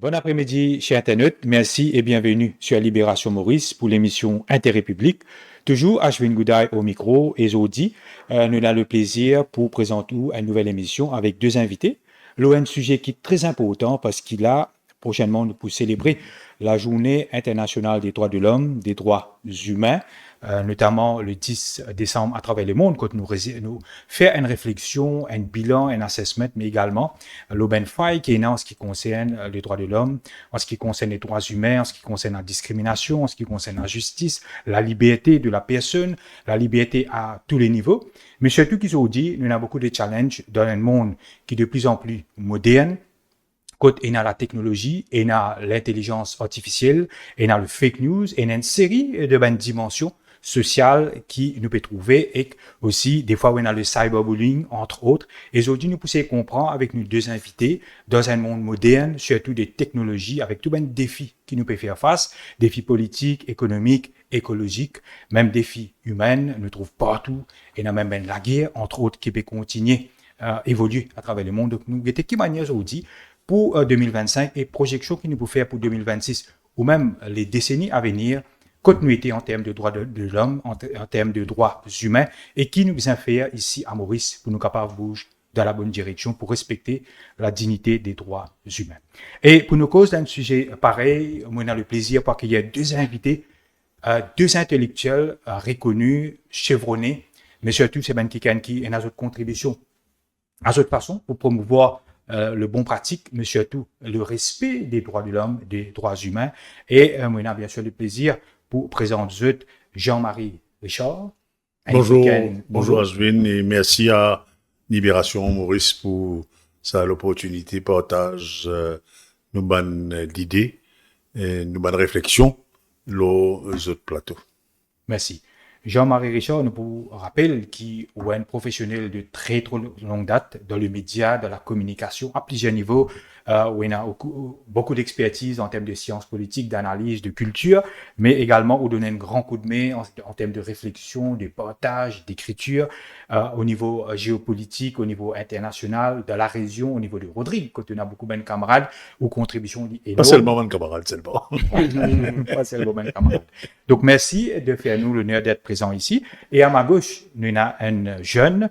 Bon après-midi, chers internautes. Merci et bienvenue sur Libération Maurice pour l'émission Intérêt public. Toujours Ashwin Goudaï au micro et aujourd'hui, nous avons le plaisir pour présenter une nouvelle émission avec deux invités. Un sujet qui est très important parce qu'il a prochainement nous pour célébrer la journée internationale des droits de l'homme, des droits humains, notamment le 10 décembre à travers le monde, quand nous faire une réflexion, un bilan, un assessment, mais également l'open faille qui est en ce qui concerne les droits de l'homme, en ce qui concerne les droits humains, en ce qui concerne la discrimination, en ce qui concerne la justice, la liberté de la personne, la liberté à tous les niveaux. Mais surtout qu'ils ont dit, nous avons beaucoup de challenges dans un monde qui est de plus en plus moderne. Quand il y a la technologie, il y a l'intelligence artificielle, il y a le fake news, il y a une série de bonnes dimensions sociales qui nous peut trouver et aussi des fois on a le cyberbullying entre autres. Et aujourd'hui nous poussons à comprendre avec nos deux invités dans un monde moderne, surtout des technologies avec tous les défis qui nous peut faire face, défis politiques, économiques, écologiques, même défis humains, nous trouvons partout. Et il y a même la guerre entre autres qui peut continuer évoluer à travers le monde. Donc nous qui manière aujourd'hui pour 2025 et projection qui nous peut faire pour 2026 ou même les décennies à venir, continuité en termes de droits de l'homme, en termes de droits humains, et qui nous a fait ici à Maurice pour nous capables de bouger dans la bonne direction pour respecter la dignité des droits humains. Et pour nous causes d'un sujet pareil, on a le plaisir parce qu'il y a deux invités, deux intellectuels reconnus, chevronnés, mais surtout c'est Ben Kikan qui est dans notre contribution à cette façon pour promouvoir le bon pratique, mais surtout le respect des droits de l'homme, des droits humains. Et on a bien sûr le plaisir pour présenter Jean-Marie Richard. Bonjour Ashwin et merci à Libération Maurice pour l'opportunité de partage nos bonnes idées et nos bonnes réflexions sur ce plateau. Merci. Jean-Marie Richard, nous vous rappelle qu'il est un professionnel de très longue date dans le média, dans la communication, à plusieurs niveaux, où il a beaucoup d'expertise en termes de sciences politiques, d'analyse, de culture, mais également où donne un grand coup de main en termes de réflexion, de partage, d'écriture, au niveau géopolitique, au niveau international, de la région, au niveau de Rodrigue, quand on a beaucoup de camarades, aux contributions énormes. Pas seulement un camarade, c'est bon. Pas seulement un camarade. Donc, merci de faire nous l'honneur d'être présent ici. Et à ma gauche, nous avons un jeune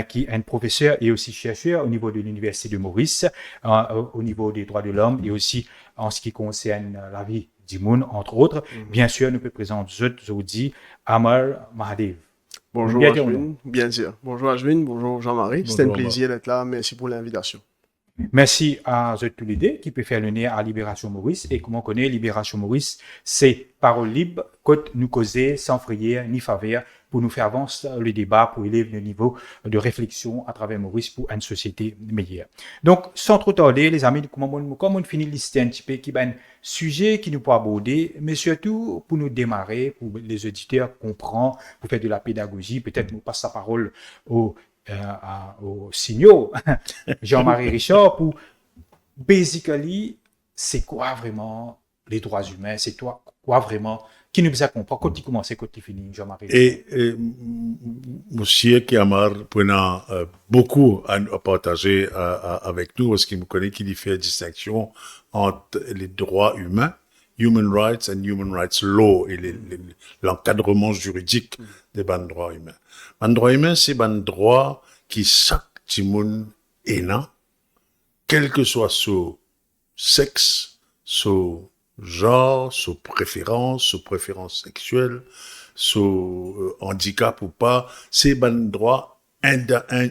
qui est un professeur et aussi chercheur au niveau de l'Université de Maurice, au niveau des droits de l'homme et aussi en ce qui concerne la vie du monde, entre autres. Bien sûr, nous pouvons présenter aujourd'hui Amar Mahadev. Bonjour Ashwin, bien sûr. Bonjour Ashwin, bonjour Jean-Marie. C'est un plaisir d'être là. Merci pour l'invitation. Merci à tous les deux qui peut faire le nez à Libération Maurice. Et comme on connaît, Libération Maurice, c'est parole libre, côte nous causer sans frayeur ni faveur pour nous faire avancer le débat, pour élever le niveau de réflexion à travers Maurice pour une société meilleure. Donc, sans trop tarder, les amis, comme on finit de lister un petit peu qui un sujet qui nous peut aborder, mais surtout pour nous démarrer, pour les auditeurs comprendre, pour faire de la pédagogie, peut-être nous passe la parole aux signaux, Jean-Marie Richard, pour basically, c'est quoi vraiment les droits humains, c'est quoi vraiment, qui nous a compris, quand tu commences, quand tu finis, Jean-Marie Richard. Et monsieur Kiamar prenant beaucoup à partager avec nous, parce qu'il me connaît qu'il fait la distinction entre les droits humains, human rights and human rights law, et l'encadrement juridique des droits humains. Un droit humain, c'est un droit qui chaque monde est là, quel que soit son sexe, son genre, son préférence sexuelle, son handicap ou pas, c'est un droit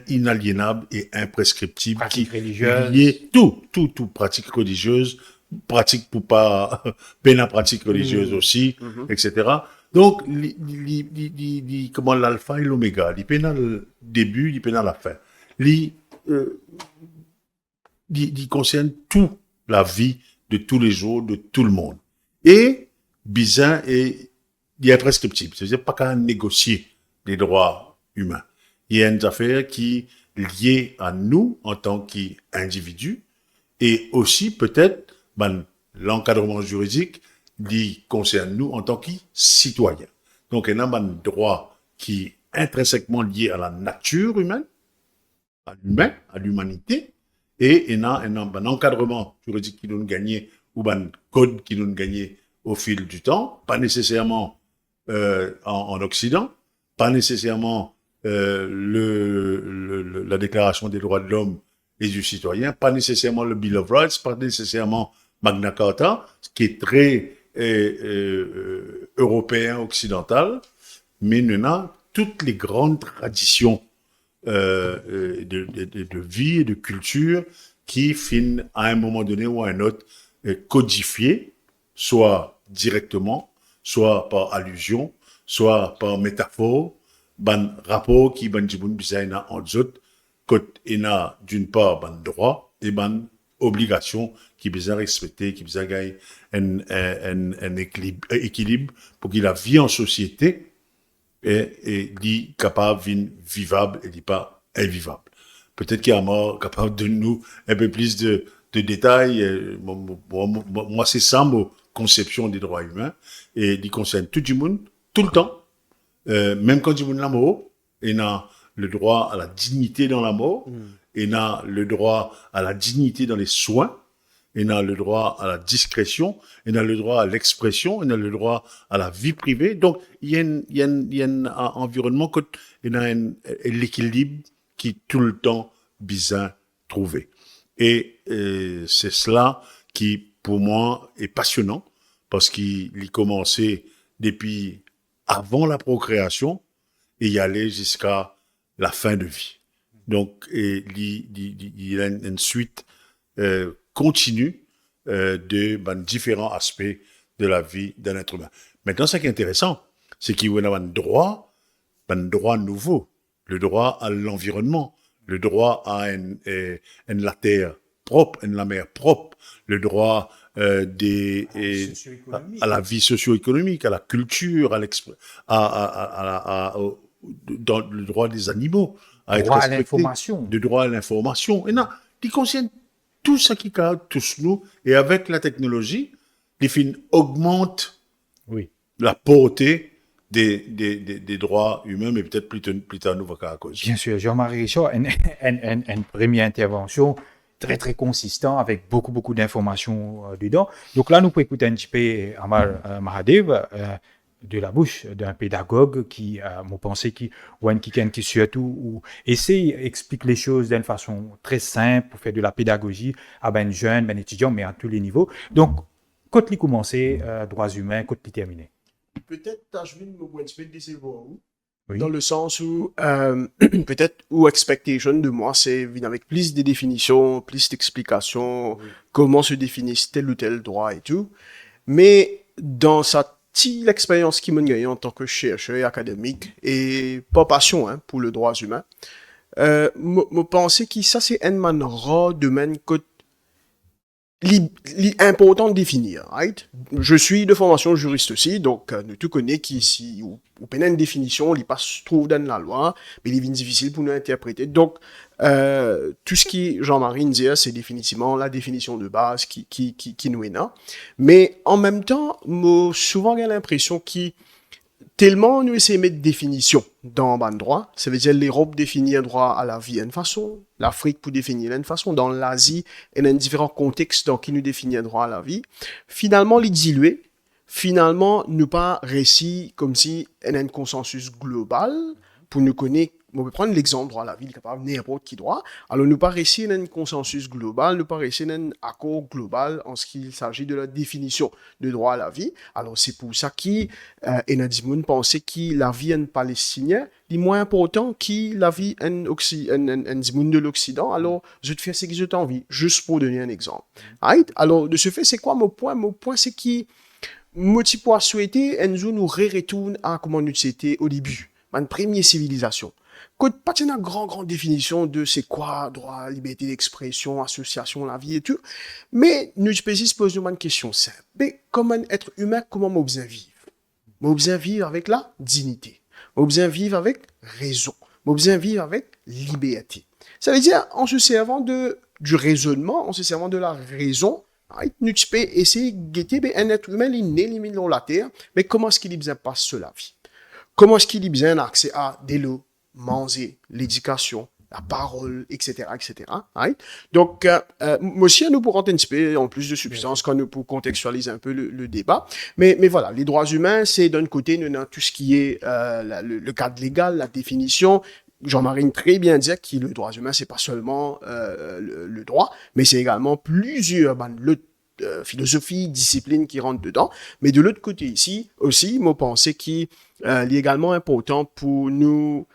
inaliénable et imprescriptible. Pratique religieuse. Tout, pratique religieuse, pratique pour pas, peine pratique religieuse aussi, etc. Donc, comment l'alpha et l'oméga, il peut dans le début, il peut dans la fin. Il concerne toute la vie de tous les jours, de tout le monde. Et, bizarre, il est imprescriptible. C'est-à-dire pas qu'à négocier les droits humains. Il y a une affaire qui est liée à nous en tant qu'individus et aussi peut-être, l'encadrement juridique qui concerne nous en tant que citoyens. Donc, il y a un droit qui est intrinsèquement lié à la nature humaine, à l'humain, à l'humanité, et il y a un encadrement juridique qui nous gagné ou un code qui nous gagné au fil du temps, pas nécessairement en Occident, pas nécessairement la Déclaration des droits de l'homme et du citoyen, pas nécessairement le Bill of Rights, pas nécessairement Magna Carta, qui est très européen, occidental, mais nous avons toutes les grandes traditions de vie et de culture qui finissent à un moment donné ou à un autre codifiées, soit directement, soit par allusion, soit par métaphore, ban rapport qui ban djiboun bisaina entre autres, quand il a d'une part ban droit et ban obligation qui bisa respecter, qui bisa gagner un équilibre pour que la vie en société est capable de vivable et pas invivable. Peut-être qu'il y a mort capable de nous un peu plus de détails. Moi, c'est ça ma conception des droits humains et il concerne tout le monde, tout le temps. Même quand du monde la mort, il a le droit à la dignité dans la mort, il a le droit à la dignité dans les soins, il a le droit à la discrétion, il a le droit à l'expression, il a le droit à la vie privée. Donc, il y a un environnement, il y a l'équilibre qui est tout le temps bien trouvé. Et c'est cela qui, pour moi, est passionnant, parce qu'il commençait depuis avant la procréation et y aller jusqu'à la fin de vie. Donc, il y a une suite continue de différents aspects de la vie d'un être humain. Maintenant, ce qui est intéressant, c'est qu'il y a un droit nouveau, le droit à l'environnement, le droit à la terre propre, la mer propre, le droit à la vie socio-économique, à la culture, dans le droit des animaux, à droit être à l'information. le droit à l'information. Et non, il concerne tout ce qui cadre tous nous, et avec la technologie, les films augmentent la portée des droits humains, mais peut-être plus tard, nous va à cause. Bien sûr, Jean-Marie Richard, une première intervention très, très consistant avec beaucoup d'informations dedans. Donc là, nous pouvons écouter un petit peu Amar Mahadev de la bouche d'un pédagogue qui, moi, pensais qui surtout explique les choses d'une façon très simple pour faire de la pédagogie à ben jeunes, ben étudiants, mais à tous les niveaux. Donc, quand il commençait droits humains, quand il terminait. Peut-être, je vais me un petit peu décevoir. Oui. Dans le sens où, peut-être, ou expectation de moi, c'est venir avec plus de définitions, plus d'explications, comment se définissent tel ou tel droit et tout. Mais dans l'expérience qui m'a gagné en tant que chercheur académique et pas passion pour le droit humain, me penser que ça, c'est un rare domaine que important de définir, right? Je suis de formation juriste aussi, donc nous tout connaissons qu'ici, ou une définition, il pas se trouve dans la loi, mais il est difficile pour nous interpréter. Donc, tout ce qui Jean-Marie dit, c'est définitivement la définition de base qui nous est là. Mais en même temps, moi, souvent j'ai l'impression que tellement nous essayons de mettre définition dans un droit, ça veut dire l'Europe définit un droit à la vie d'une façon, l'Afrique pour définir d'une façon, dans l'Asie, et dans différents contextes dans qui nous définit un droit à la vie. Finalement, les diluer, finalement, nous pas réussi comme si il y a un consensus global pour nous connaître. On peut prendre l'exemple droit à la vie, capable n'importe qui droit. Alors, nous pas réussi un consensus global, nous pas réussi un accord global en ce qu'il s'agit de la définition de droit à la vie. Alors, c'est pour ça qu'il Enadimoun pensait que la vie en palestinien est moins important que la vie en Dimoun de l'Occident. Alors, je te fais ce que je t'ai envie, juste pour donner un exemple. Right? Alors, de ce fait, c'est quoi mon point? Mon point, c'est que moi, tu pourrais souhaiter Enzo nous retourne à comment nous étions au début, une première civilisation. Pas une grande définition de c'est quoi droit, liberté d'expression, association, la vie et tout, mais nous posons une question simple. Mais comment être humain, comment moi bien vivre? Moi bien vivre avec la dignité. Moi bien vivre avec raison. Moi bien vivre avec liberté. Ça veut dire en se servant du raisonnement, en se servant de la raison, nous pouvons essayer de guetter un être humain il est né dans la terre, mais comment est-ce qu'il a besoin de passer la vie? Comment est-ce qu'il a besoin d'accès à des lots? Manger, l'éducation, la parole, etc., etc. Right? Donc, moi aussi, nous pourrons un petit peu en plus de substance quand nous pour contextualiser un peu le débat. Mais voilà, les droits humains, c'est d'un côté, nous avons tout ce qui est le cadre légal, la définition. Jean-Marie très bien dit que le droit humain, c'est pas seulement le droit, mais c'est également plusieurs philosophies, disciplines qui rentrent dedans. Mais de l'autre côté ici, aussi, moi, pensais qu'il est également important pour nous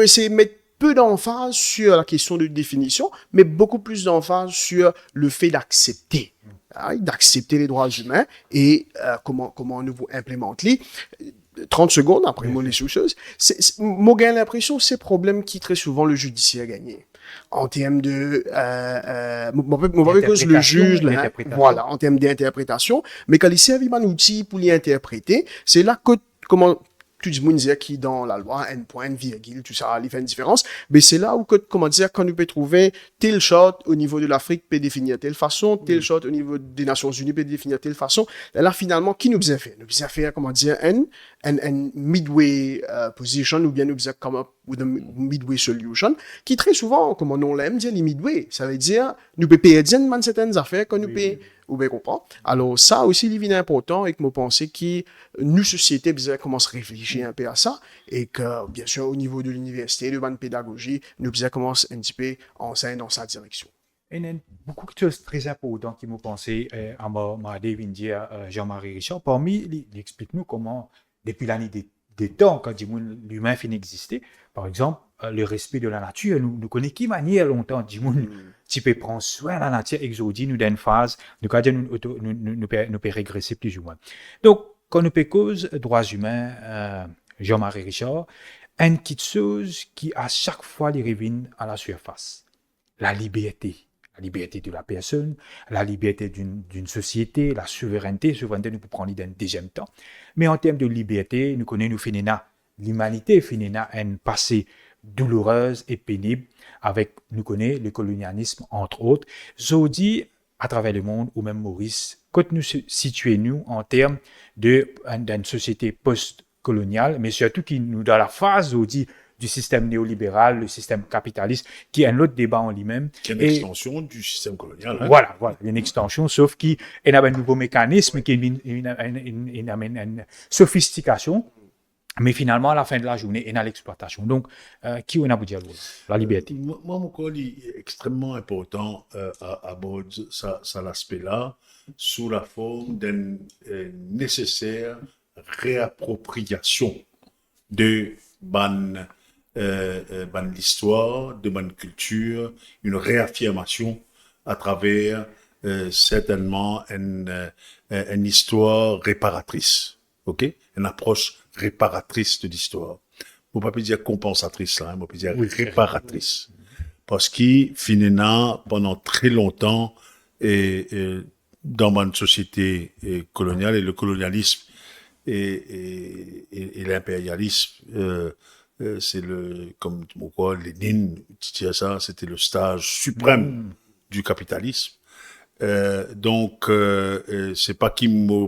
essayer de mettre peu d'emphase sur la question de définition, mais beaucoup plus d'emphase sur le fait d'accepter. D'accepter les droits humains et comment nous implémentons-les. 30 secondes après moi les choses. Moi j'ai l'impression que c'est problème qui très souvent le judiciaire gagné. En termes de cause le juge là, voilà, en termes d'interprétation, mais quand il servent un outil pour l'y interpréter, c'est là que comment tu dis dire qui dans la loi n point virgule tout ça il fait une différence, mais c'est là où que comment dire quand on peut trouver tel shot au niveau de l'Afrique peut définir telle façon, tel shot au niveau des Nations Unies peut définir telle façon. Et là finalement qui nous a fait comment dire un midway position ou bien nous a come up with a midway solution qui très souvent comme on l'aime dire les midway, ça veut dire nous peut perdre dans certaines affaires quand nous peut ou bien comprend. Alors ça aussi il est important et que moi penser que nous société bien commence à réfléchir un peu à ça et que bien sûr au niveau de l'université de bonne pédagogie nous bien commence un petit peu à enseigner dans sa direction. Et il y a beaucoup de choses très importantes qui m'ont pensé à dire Jean-Marie Richard. Parmi, il explique-nous comment, depuis l'année des temps, quand l'humain finit d'exister, par exemple, le respect de la nature, nous connaissons qui manière longtemps, tu peux prendre soin de la nature, exodie, nous donne une phase, nous peut régresser plus ou moins. Donc, quand nous peut cause droits humains, Jean-Marie Richard, une petite chose qui à chaque fois les revient à la surface, la liberté. La liberté de la personne, la liberté d'une société, la souveraineté. Souveraineté, nous pouvons prendre d'un deuxième temps. Mais en termes de liberté, nous connaissons l'humanité finit un passé douloureuse et pénible avec, nous connaissons le colonialisme, entre autres. Zodi, à travers le monde, ou même Maurice, quand nous situons en termes d'une société post-coloniale, mais surtout qui nous dans la phase, Zodi, du système néolibéral, le système capitaliste, qui est un autre débat en lui-même. Qui est une extension du système colonial. Hein? Voilà, une extension, sauf qu'il y a un nouveau mécanisme qui amène une sophistication, mais finalement, à la fin de la journée, il y a l'exploitation. Donc, qui on a vous dire la liberté? Moi, mon col est extrêmement important à bord ça l'aspect-là, sous la forme d'une nécessaire réappropriation de l'histoire, de bonne culture, une réaffirmation à travers certainement une histoire réparatrice, ok? Une approche réparatrice de l'histoire. On ne peut pas dire compensatrice là, on peut dire réparatrice. Parce qu'il finalement pendant très longtemps dans une société coloniale et le colonialisme et l'impérialisme c'est comme Lénine disait ça, c'était le stage suprême du capitalisme. Donc c'est pas qu'il me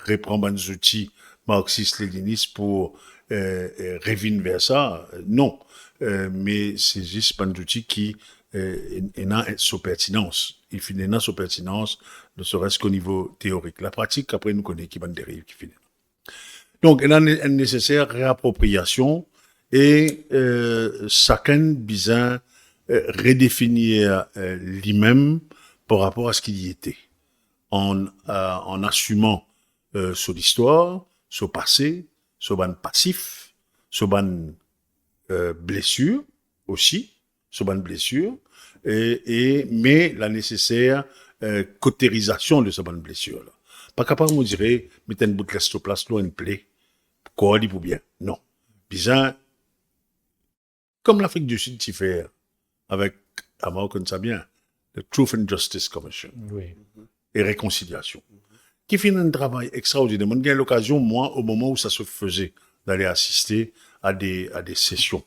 reprend des outils marxistes-léninistes pour revenir vers ça, non, mais c'est juste des outils qui n'ont sa pertinence. Il finit dans sa pertinence, ne serait-ce qu'au niveau théorique. La pratique, après, nous connaissons qui va dérive qui finit. Donc, il y a une nécessaire réappropriation et chacun besoin redéfinir lui-même par rapport à ce qu'il y était, en assumant son histoire, son passé, son ban passif, son ban blessure aussi, son ban blessure, mais la nécessaire cautérisation de ce ban blessure là. Pas capable de dire, mettez une bout de l'estoplasme, une plaie, quoi, dit vous bien. Non. Bizarre, comme l'Afrique du Sud s'y fait, avec, avant qu'on ça bien, the Truth and Justice Commission. Oui. Et réconciliation. Qui fait un travail extraordinaire. Moi, j'ai eu l'occasion, moi, au moment où ça se faisait, d'aller assister à des sessions.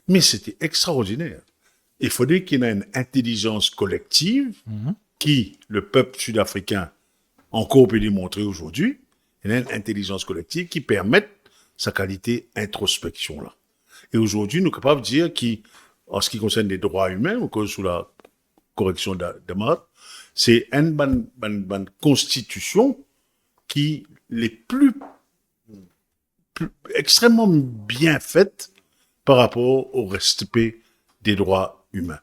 Mais c'était extraordinaire. Il faudrait qu'il y ait une intelligence collective qui, le peuple sud-africain, encore peut démontrer aujourd'hui, il y a une intelligence collective qui permette sa qualité introspection là. Et aujourd'hui, nous sommes capables de dire qu'en ce qui concerne les droits humains, ou cause sous la correction d'Amar, c'est une bonne constitution qui est plus extrêmement bien faite par rapport au respect des droits humains.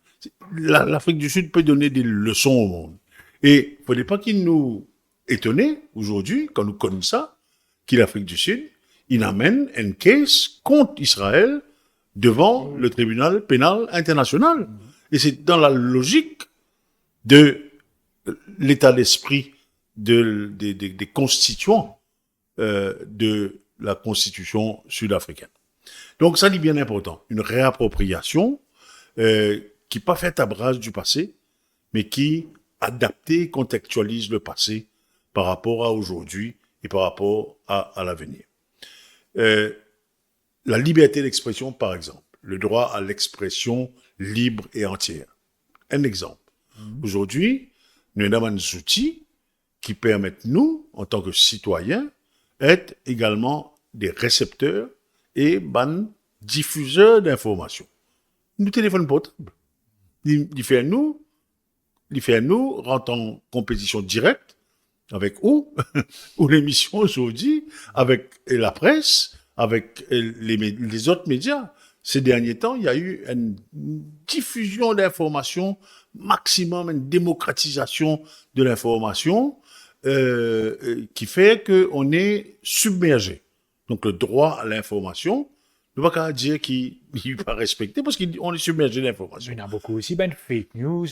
L'Afrique du Sud peut donner des leçons au monde. Et il ne faudrait pas qu'il nous étonne aujourd'hui, quand nous connaissons ça, que l'Afrique du Sud, il amène une case contre Israël devant le tribunal pénal international. Et c'est dans la logique de l'état d'esprit des constituants de la constitution sud-africaine. Donc ça, c'est bien important. Une réappropriation qui n'est pas faite à bras du passé, mais qui adapté, contextualise le passé par rapport à aujourd'hui et par rapport à l'avenir. La liberté d'expression, par exemple, le droit à l'expression libre et entière. Un exemple. Aujourd'hui, nous avons des outils qui permettent nous, en tant que citoyens, être également des récepteurs et diffuseurs d'informations. Nous téléphone portable. Il fait nous rentre en compétition directe avec ou l'émission aujourd'hui, avec la presse, avec les autres médias. Ces derniers temps, il y a eu une diffusion d'informations maximum, une démocratisation de l'information qui fait qu'on est submergé. Donc le droit à l'information, ne va pas dire qu'il n'est pas respecté parce qu'on est submergé d'informations. Il y en a beaucoup aussi, fake news,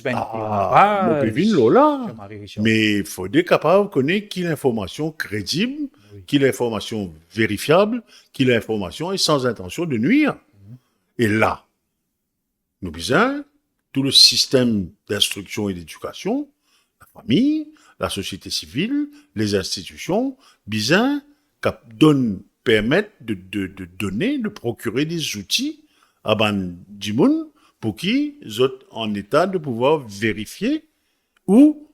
Lola. Mais il faut être capable de connaître qui l'information crédible, qui l'information vérifiable, qui l'information est sans intention de nuire. Et là, nous besoin tout le système d'instruction et d'éducation, la famille, la société civile, les institutions, besoin permettre de donner, de procurer des outils à ban dimoun pour qui sont en état de pouvoir vérifier ou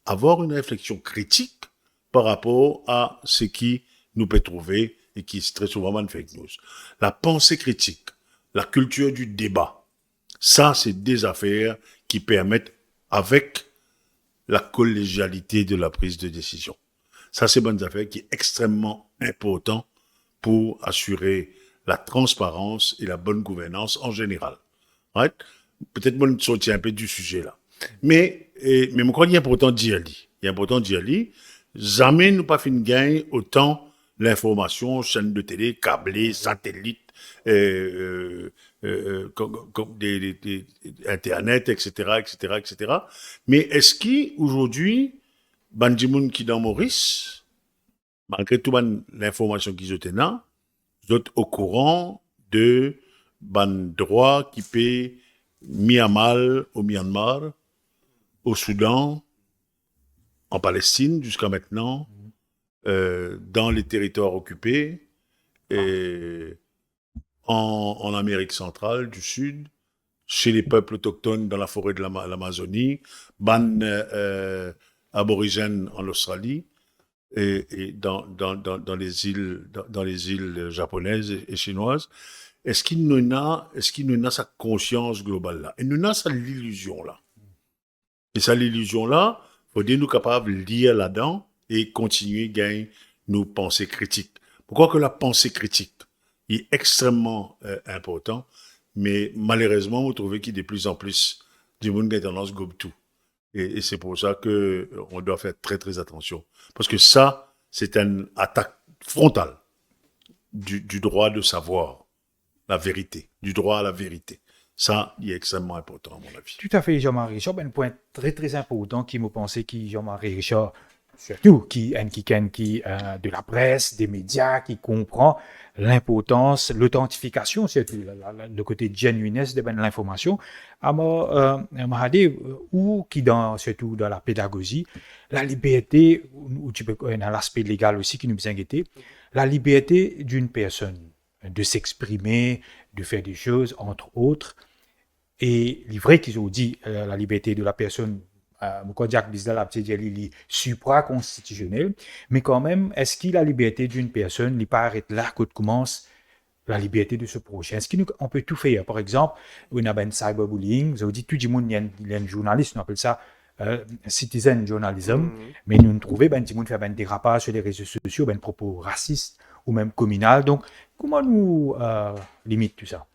avoir une réflexion critique par rapport à ce qui nous peut trouver et qui est très souvent une fake news. La pensée critique, la culture du débat, ça c'est des affaires qui permettent avec la collégialité de la prise de décision. Ça c'est bonnes affaires qui est extrêmement important pour assurer la transparence et la bonne gouvernance en général. Right? Peut-être moi, je sortir un peu du sujet là. Mais je crois qu'il est important d'y aller. Jamais nous pas fin de gagner autant l'information, chaîne de télé, câblé, satellite, Internet, etc. Mais est-ce qu'aujourd'hui, Bandimoun qui dans Maurice, malgré toute l'information qu'ils ont là, vous êtes au courant de droit qui peut mis à mal au Myanmar, au Soudan, en Palestine jusqu'à maintenant, dans les territoires occupés, et en Amérique centrale, du Sud, chez les peuples autochtones dans la forêt de l'Amazonie, aborigènes en Australie, et dans les îles japonaises et chinoises. Est-ce qu'il nous a sa conscience globale là? Et nous a sa l'illusion là. Et ça l'illusion là, faut dire nous capables de lire là-dedans et continuer à gagner nos pensées critiques. Pourquoi que la pensée critique est extrêmement important, mais malheureusement, vous trouvez qu'il y a de plus en plus du monde qui a tendance à gober tout. Et c'est pour ça que on doit faire très très attention. Parce que ça, c'est une attaque frontale du droit de savoir la vérité, du droit à la vérité. Ça, il est extrêmement important, à mon avis. Tout à fait, Jean-Marie Richard. Un point très très important qui me pensait qui Jean-Marie Richard, surtout qui de la presse, des médias, qui comprend l'importance, l'authentification, surtout le côté genuineness de l'information, ou qui surtout dans la pédagogie, la liberté, ou tu peux dans l'aspect légal aussi qui nous inquiète, la liberté d'une personne de s'exprimer, de faire des choses, entre autres. Et il est vrai qu'ils ont dit la liberté de la personne, supra-constitutionnel, mais quand même, est-ce que la liberté d'une personne n'est pas arrêtée là qu'on commence la liberté de se projeter. Est-ce qu'on peut tout faire? Par exemple, on a ben cyberbullying, vous dit tout le monde, il y a un journaliste, on appelle ça citizen journalism, mais nous trouvons ben tout le monde fait ben dérapage sur les réseaux sociaux, ben propos racistes ou même communal. Donc, comment nous limite tout ça?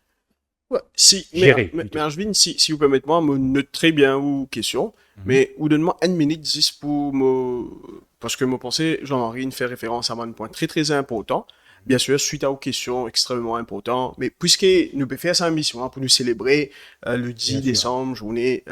Ouais, Gérer, mais plutôt. Arjvin, si vous permettez-moi, me note très bien vos questions, mais vous donnez-moi une minute juste pour me, parce que me pensez, Jean-Marie, fait référence à un point très très important. Bien sûr, suite à vos questions extrêmement importantes, mais puisque nous pouvons faire cette émission pour nous célébrer le 10 Bien sûr. décembre, journée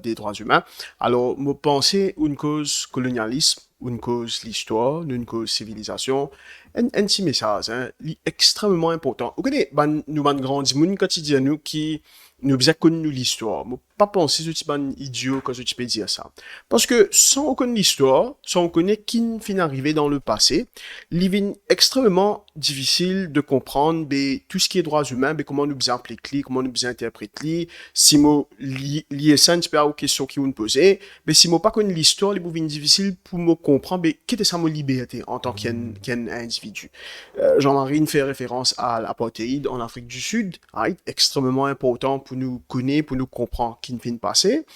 des droits humains, alors me penser une cause colonialisme, une cause l'histoire, une cause civilisation, un petit message, hein, extrêmement important. Vous connaissez, nous, grandi, moun quotidien, nous, qui, nous bien connu l'histoire. Moi, pas penser ce type idiot quand je peux dire ça. Parce que sans connaître l'histoire, sans connaître qui fin arrivé dans le passé, il est extrêmement difficile de comprendre tout ce qui est droits humains, comment nous bien appliquer, comment nous bien interpréter, si moi lié ça un petit peu aux questions qui vous posez, mais si moi pas connais l'histoire, il est difficile pour me comprendre qu'est-ce que ça ma liberté en tant qu'un individu. Jean-Marie fait référence à l'apartheid en Afrique du Sud, right? Extrêmement important pour nous connaître, pour nous comprendre qui ne vient de passer.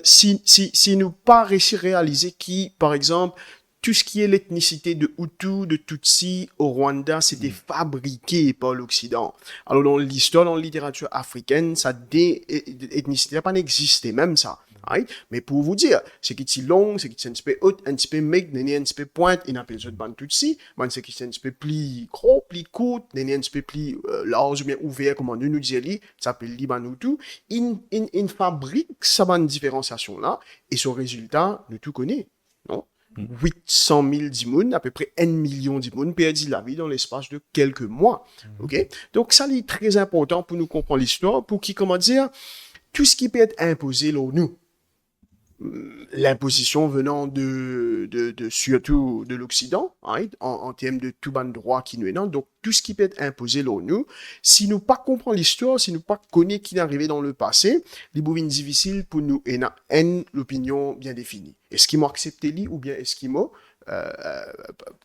Si nous pas réussi à réaliser qui, par exemple, tout ce qui est l'ethnicité de Hutu, de Tutsi au Rwanda, c'était fabriqué par l'Occident. Alors, dans l'histoire, dans la littérature africaine, ça ethnicité n'a pas existé, même ça. Right? Mais pour vous dire, c'est qui est long, c'est qui est un petit peu haut, un petit peu mec, un petit peu pointe, il appelle ça de bande Tutsi, c'est qui est un petit peu plus gros, plus court, un petit peu plus large ou bien ouvert, comme on nous dit, ça s'appelle Libanutu. Il fabrique sa bande différenciation là, et son résultat, nous tout connaît, non? 800 000 d'immunes, à peu près 1 million d'immunes perdu la vie dans l'espace de quelques mois. Ok? Donc, ça, c'est très important pour nous comprendre l'histoire, pour qui, comment dire, tout ce qui peut être imposé là, nous, l'imposition venant surtout de l'Occident, right? En termes de tout ban de droit qui nous est dans. Donc, tout ce qui peut être imposé là, nous, si nous pas comprenons l'histoire, si nous pas connaissons qui est arrivé dans le passé, les bouvines difficiles pour nous et l'opinion bien définie. Est-ce qu'ils m'ont accepté lui ou bien est-ce qu'ils m'ont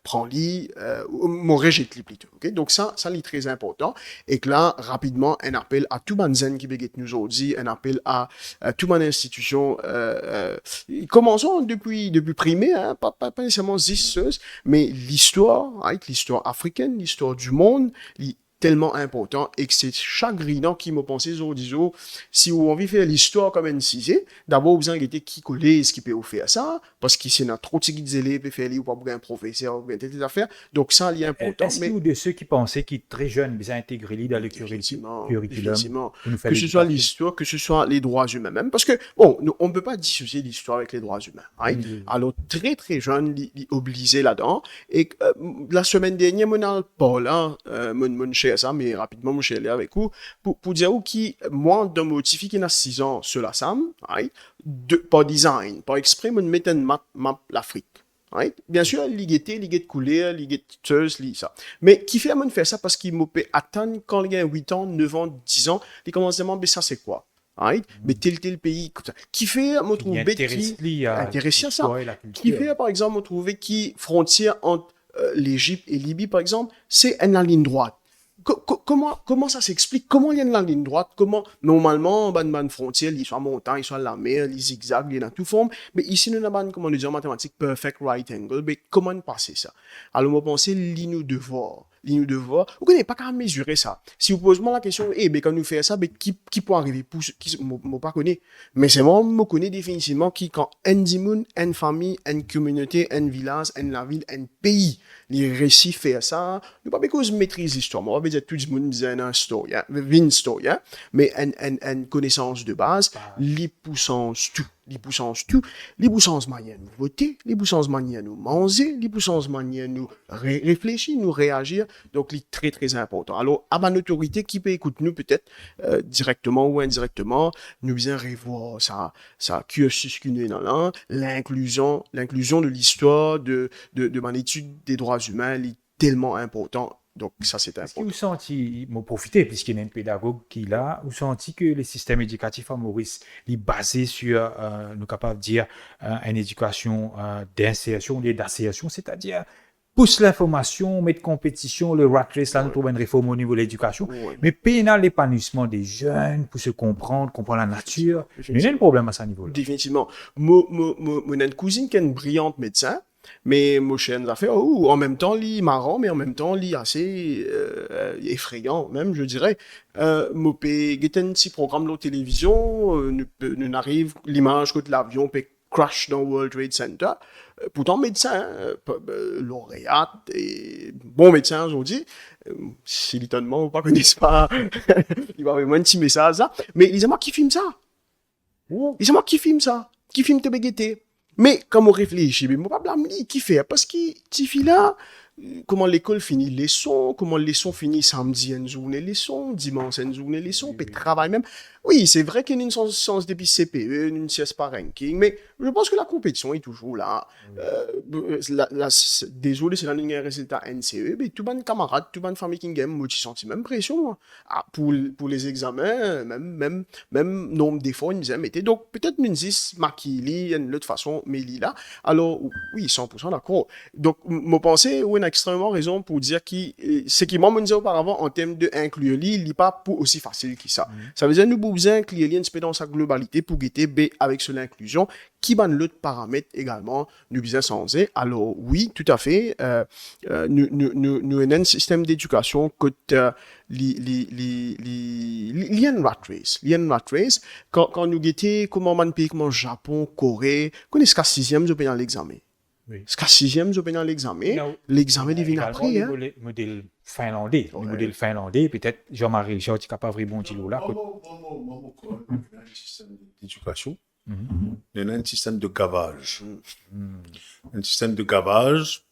prend lui m'ont rejeté plutôt. Okay? Donc ça est très important. Et que là, rapidement, un appel à tout le monde qui béguette nous aujourd'hui, un appel à tout le monde institution. Commençons depuis primaire, hein, pas nécessairement zisseuse, mais l'histoire, right, l'histoire africaine, l'histoire du monde, tellement important et que c'est chagrinant qui m'a pensé aujourd'hui. Si vous avez envie de faire l'histoire comme un cisé, d'abord vous avez été qui coller ce qui peut vous faire ça, parce qu'il y a trop de élèves qui faire ou pas pour un professeur ou bien des affaires. Donc ça, il est important. Est-ce que vous de ceux qui pensaient qu'ils très jeunes, bien intégrés dans le curriculum, que ce soit l'histoire, que ce soit les droits humains même, parce que bon, on ne peut pas dissocier l'histoire avec les droits humains. Right? Alors très très jeune, obligé là-dedans. Et la semaine dernière, mon Paul, mon cher ça, mais rapidement, je suis allé avec vous, pour dire qui, moi, dans mon motif qui a 6 ans sur la SAM, right, par design, par exprès, je mets une map l'Afrique. Right? Bien sûr, l'igueté, de couleur, ça. Mais qui fait à faire ça parce qu'il m'a peut attendre quand il y a 8 ans, 9 ans, 10 ans, il commence à demander, ça c'est quoi? Right? Mais tel pays, qui fait, me trouve intéressé à ça. Qui fait, par exemple, me trouver qui frontière entre l'Égypte et Libye, par exemple, c'est une ligne droite. Comment ça s'explique? Comment il y a une ligne droite? Comment, normalement, ban frontière, il soit montagne, il soit la mer, les zigzags, il y a dans toute forme. Mais ici, nous avons, comment on dit en mathématiques, perfect right angle. Mais comment passer ça? Alors, moi, pensez, nous devoir. Vous connaissez pas qu'à mesurer ça. Si vous posez moi la question, quand nous faisons ça, qui peut arriver pour moi pas connaît. Mais c'est moi, me connais définitivement qui, quand un dimoun, une famille, une communauté, un village, une ville, un pays, les récits faire ça, nous pas parce que je maîtrise l'histoire. Moi, on va dire tout le monde disait un historien, mais une connaissance de base, les puissances tout. Les puissances manières nous voter, les puissances manières nous manger, les puissances manières nous réfléchir, nous réagir. Donc, c'est très, très important. Alors, à ma autorité, qui peut écouter nous peut-être directement ou indirectement, nous bien revoir ça cursus qui nous est dans là, l'inclusion de l'histoire, de mon étude des droits humains, est tellement important. Donc, ça, c'est important. Est-ce que vous sentez, m'en profiter, puisqu'il y a un pédagogue qui est là, vous sentez que le système éducatif à Maurice est basé sur, nous capables de dire, une éducation d'insertion, c'est-à-dire pousse l'information, mettre compétition, le rat race, là, nous trouvons une réforme au niveau de l'éducation. Ouais. Mais pénal l'épanouissement des jeunes pour se comprendre la nature. Il y a un problème à ce niveau-là. Définitivement. Mon une cousine qui est une brillante médecin, mais mon chien nous a fait, en même temps, lit marrant, mais en même temps, lit assez effrayant, même, je dirais. Mon père, il y a un petit programme de la télévision, nous n'arrive l'image que de l'avion peut crash dans le World Trade Center. Pourtant, médecin, lauréate et bon médecin aujourd'hui. Si l'étonnement ou pas connaissent pas, il va avoir un petit message, ça. Mais les moi qui filment ça. C'est moi qui filme ça, qui filme te bégueté. Mais quand on réfléchit, mais moi pas blâmer qui fait parce que petit fille là, comment l'école finit les leçons, comment les leçons finit samedi une journée leçons, dimanche une journée leçons, puis travail même. Oui, c'est vrai qu'il y a une sens depuis CPE, une sieste par ranking, mais je pense que la compétition est toujours là. Désolé, c'est là qu'il y a un résultat NCE, mais tout bon camarade, tout bon famille qui gagne, moi j'ai senti même pression. Ah, pour les examens, même nombre d'efforts, ils me disaient, mettez. Donc peut-être une 10 maquillée, une autre façon, mais il là. Alors, oui, 100% d'accord. Donc, mon pensée, oui, on a extrêmement raison pour dire que ce qui m'a dit auparavant en termes d'inclure il n'est pas pour aussi facile que ça. Ça veut dire nous avons besoin que l'IELI soit dans sa globalité pour guetter B avec sur l'inclusion, qui ban l'autre paramètre également, nous besoin sans. Alors, oui, tout à fait, nous avons un système d'éducation que il y a une rat race. Quand nous guettons, comment man pays, comment Japon, Corée, connaissez qu'à 6e, vous payez l'examen. Oui. Parce qu'à 6e, vous payez l'examen. L'examen devient après. Le modèle finlandais. Le modèle finlandais, peut-être Jean-Marie Richard, tu es capable de répondre là. Un système d'éducation, il y a un système de gavage. Un système de gavage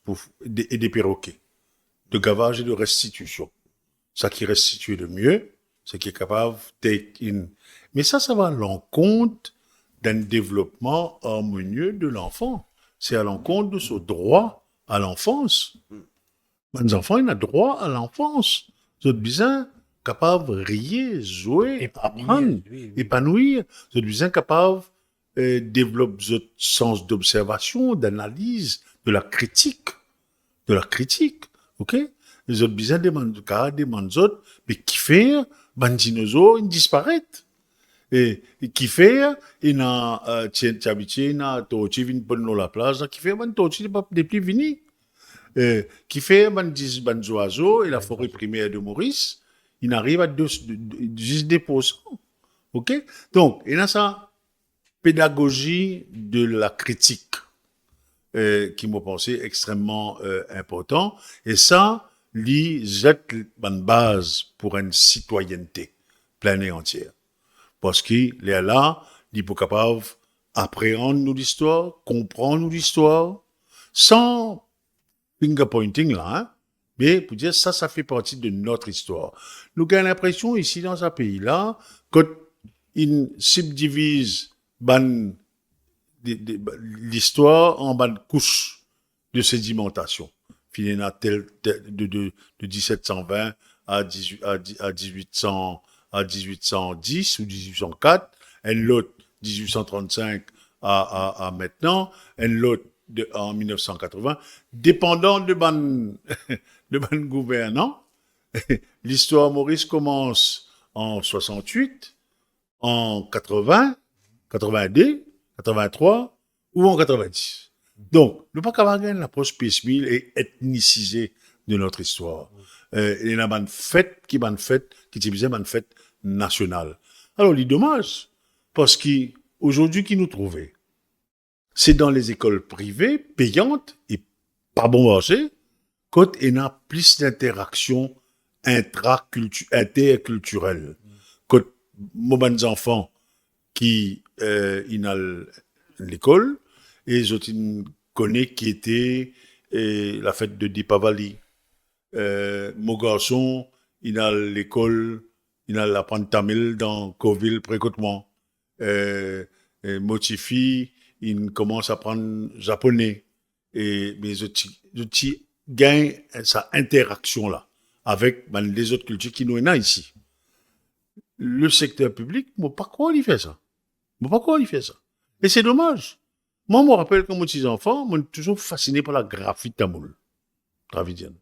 et des perroquets. De gavage et de restitution. Ça qui restitue le mieux, c'est qui est capable de take in. Mais ça va à l'encontre d'un développement harmonieux de l'enfant. C'est à l'encontre de ce droit à l'enfance. Les enfants, ils ont droit à l'enfance. Ils ont besoin capables de rire, jouer, apprendre, épanouir. Ils ont besoin capables de développer ce sens d'observation, d'analyse, de la critique. OK? Les autres besoin des autres, mais qui fait, les dinosaures, ils disparaissent. Et qui fait, il a, t'habitué, il a, tu viens pour la plage, qui fait, tu n'es pas plus venu. Qui fait, les oiseaux et la forêt primaire de Maurice, il arrive à juste 2%. OK? Donc, il y a sa pédagogie de la critique, qui m'a pensé extrêmement important. Et ça, jette une base pour une citoyenneté pleine et entière. Parce qu'il est là, il est capable d'appréhender nous l'histoire, comprendre nous l'histoire, sans finger pointing là, hein, mais pour dire ça fait partie de notre histoire. Nous avons l'impression ici dans ce pays-là, qu'il subdivise l'histoire en ban couches de sédimentation. Finéna de 1720 à 1800. À 1810 ou 1804, un lot 1835 à maintenant, un lot en 1980, dépendant de ban gouvernant. L'histoire Maurice commence en 68, en 80, 82, 83 ou en 90. Donc, nous pas qu'avoir une approche piecemeal et ethnicisée de notre histoire. Il y a une fête qui disait une fête nationale. Alors, il est dommage, parce qu'aujourd'hui, qui nous trouvait, c'est dans les écoles privées, payantes et pas bon marché, quand il y a plus d'interaction interculturelle. Quand mes enfants qui ils ont l'école, et les autres connaissent qui était la fête de Dipavali. Mon garçon, il a l'école, il a la Pantamil dans Coville précotement. Mon petit-fils, il commence à apprendre japonais. Et mes autres gagnent sa interaction là avec les autres cultures qui nous sont ici. Le secteur public, moi, pas quoi il fait ça. Et c'est dommage. Moi, je me rappelle quand mon petit enfant, moi, toujours fasciné par la graphie tamoul. Dravidienne.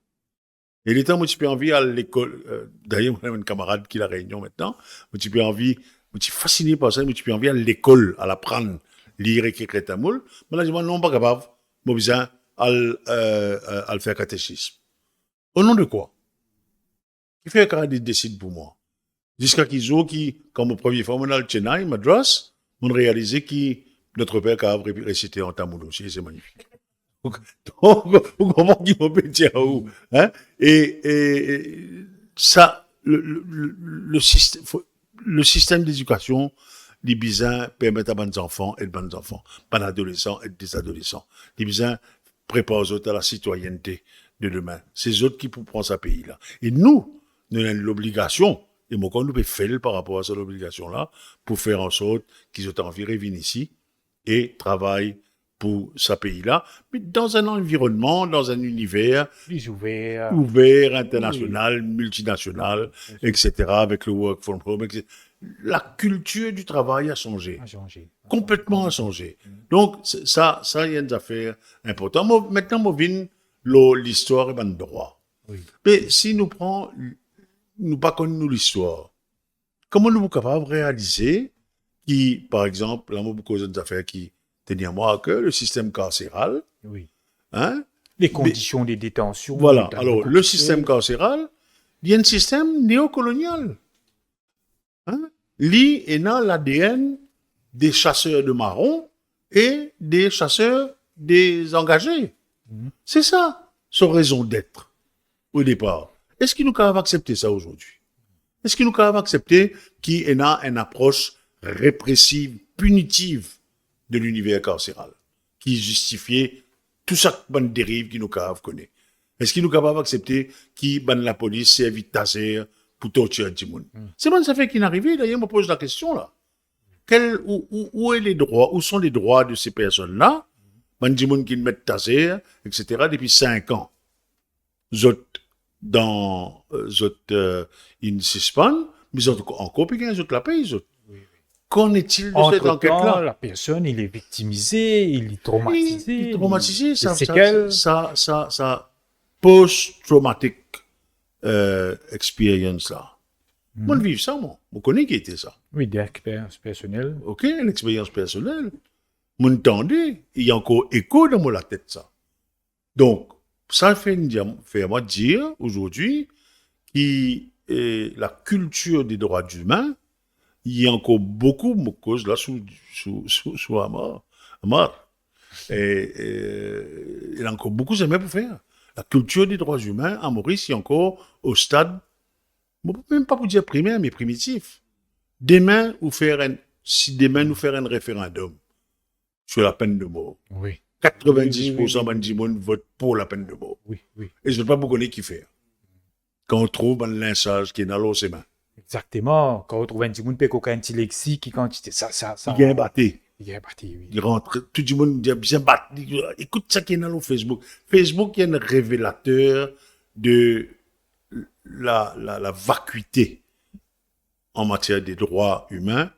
Et les temps, moi, tu peux envie à l'école, d'ailleurs, on a une camarade qui est à la Réunion maintenant, moi, tu peux envie, moi, tu es fasciné par ça, mais tu peux envie à l'école, à l'apprendre, lire, écrire, tamoul. Mais là, je dis, non, pas capable, moi, besoin, à le faire catéchisme. Au nom de quoi? Qui fait quand il décide pour moi? Jusqu'à qu'ils ont, quand mon premier fois, on a le Chennai, Madras, on a réalisé que notre père a récité en tamoul aussi, c'est magnifique. Donc, vous comprenez qu'ils vont péter à où, hein? Et ça, le système d'éducation, les bisins permettent à bonnes enfants et de bonnes enfants, pas d'adolescents et des adolescents. Les bisins préparent aux autres à la citoyenneté de demain. C'est eux autres qui pour prendre ce pays-là. Et nous avons l'obligation, et moi, quand nous pouvons faire par rapport à cette obligation-là, pour faire en sorte qu'ils aient envie de revenir ici et travaillent pour ce pays-là, mais dans un environnement, dans un univers Plus ouvert. ouvert, international, multinational, etc., avec le work from home, etc. La culture du travail a changé. A changé. Complètement a changé. Donc, ça, il y a des affaires importantes. Maintenant, moi, viens l'histoire et le droit. Oui. Mais si nous prenons, nous pas connaissons l'histoire, comment nous sommes capables de réaliser qui, par exemple, là, moi, beaucoup des affaires qui tenaient à moi que le système carcéral, Oui. hein, Les conditions des détentions. voilà. dans Alors, beaucoup le de système pays. carcéral, il y a un système néocolonial. Hein? Lui est dans l'ADN des chasseurs de marrons et des chasseurs des engagés. C'est ça, son raison d'être au départ. Est-ce qu'il nous capable d'accepter ça aujourd'hui? Est-ce qu'il nous capable d'accepter qu'il y a une approche répressive, punitive de l'univers carcéral, qui justifiait tout ça bonne dérive qui nous capable connaît? Est-ce qu'il nous capable d'accepter qui ban la police servi de taser pour torturer du monde? C'est bon, ça fait qu'il n'arrive. D'ailleurs, je me pose la question là. Où est les droits? Où sont les droits de ces personnes-là? Ban du monde qui mettent taser, etc. depuis 5 ans. Zot dans ils suspendent, mais ils ont encore puis ils ont la paix, ils ont. Qu'en est-il de cette Entre-temps, enquête-là? la personne, il est victimisé, il est traumatisé. Il est traumatisé, il- ça, les séquelles. ça post-traumatic experience là. Moi, je vis ça, moi. Je connais qui était ça. Oui, des expériences personnelles. OK, l'expérience personnelle. Moi, entendez, il y a encore écho dans la tête, ça. Donc, ça fait à moi dire, aujourd'hui, que la culture des droits humains, il y a encore beaucoup de causes là sous Amar. Et il y a encore beaucoup de pour faire. La culture des droits humains à Maurice, il y a encore au stade, même pas pour dire primaire, mais primitif. Si demain nous faire un référendum sur la peine de mort, Oui, 90% du monde vote pour la peine de mort. oui, oui. Et je ne sais pas beaucoup qui fait. Quand on trouve un lynchage qui est dans l'eau, c'est mains. Exactement. Quand on trouve un petit monde, un petit lexique, qui quantité, ça. Il y a un batté. Il est parti, oui. Il rentre, tout le monde dit bien battu. Écoute ça qui est dans le Facebook. Facebook est un révélateur de la vacuité en matière des droits humains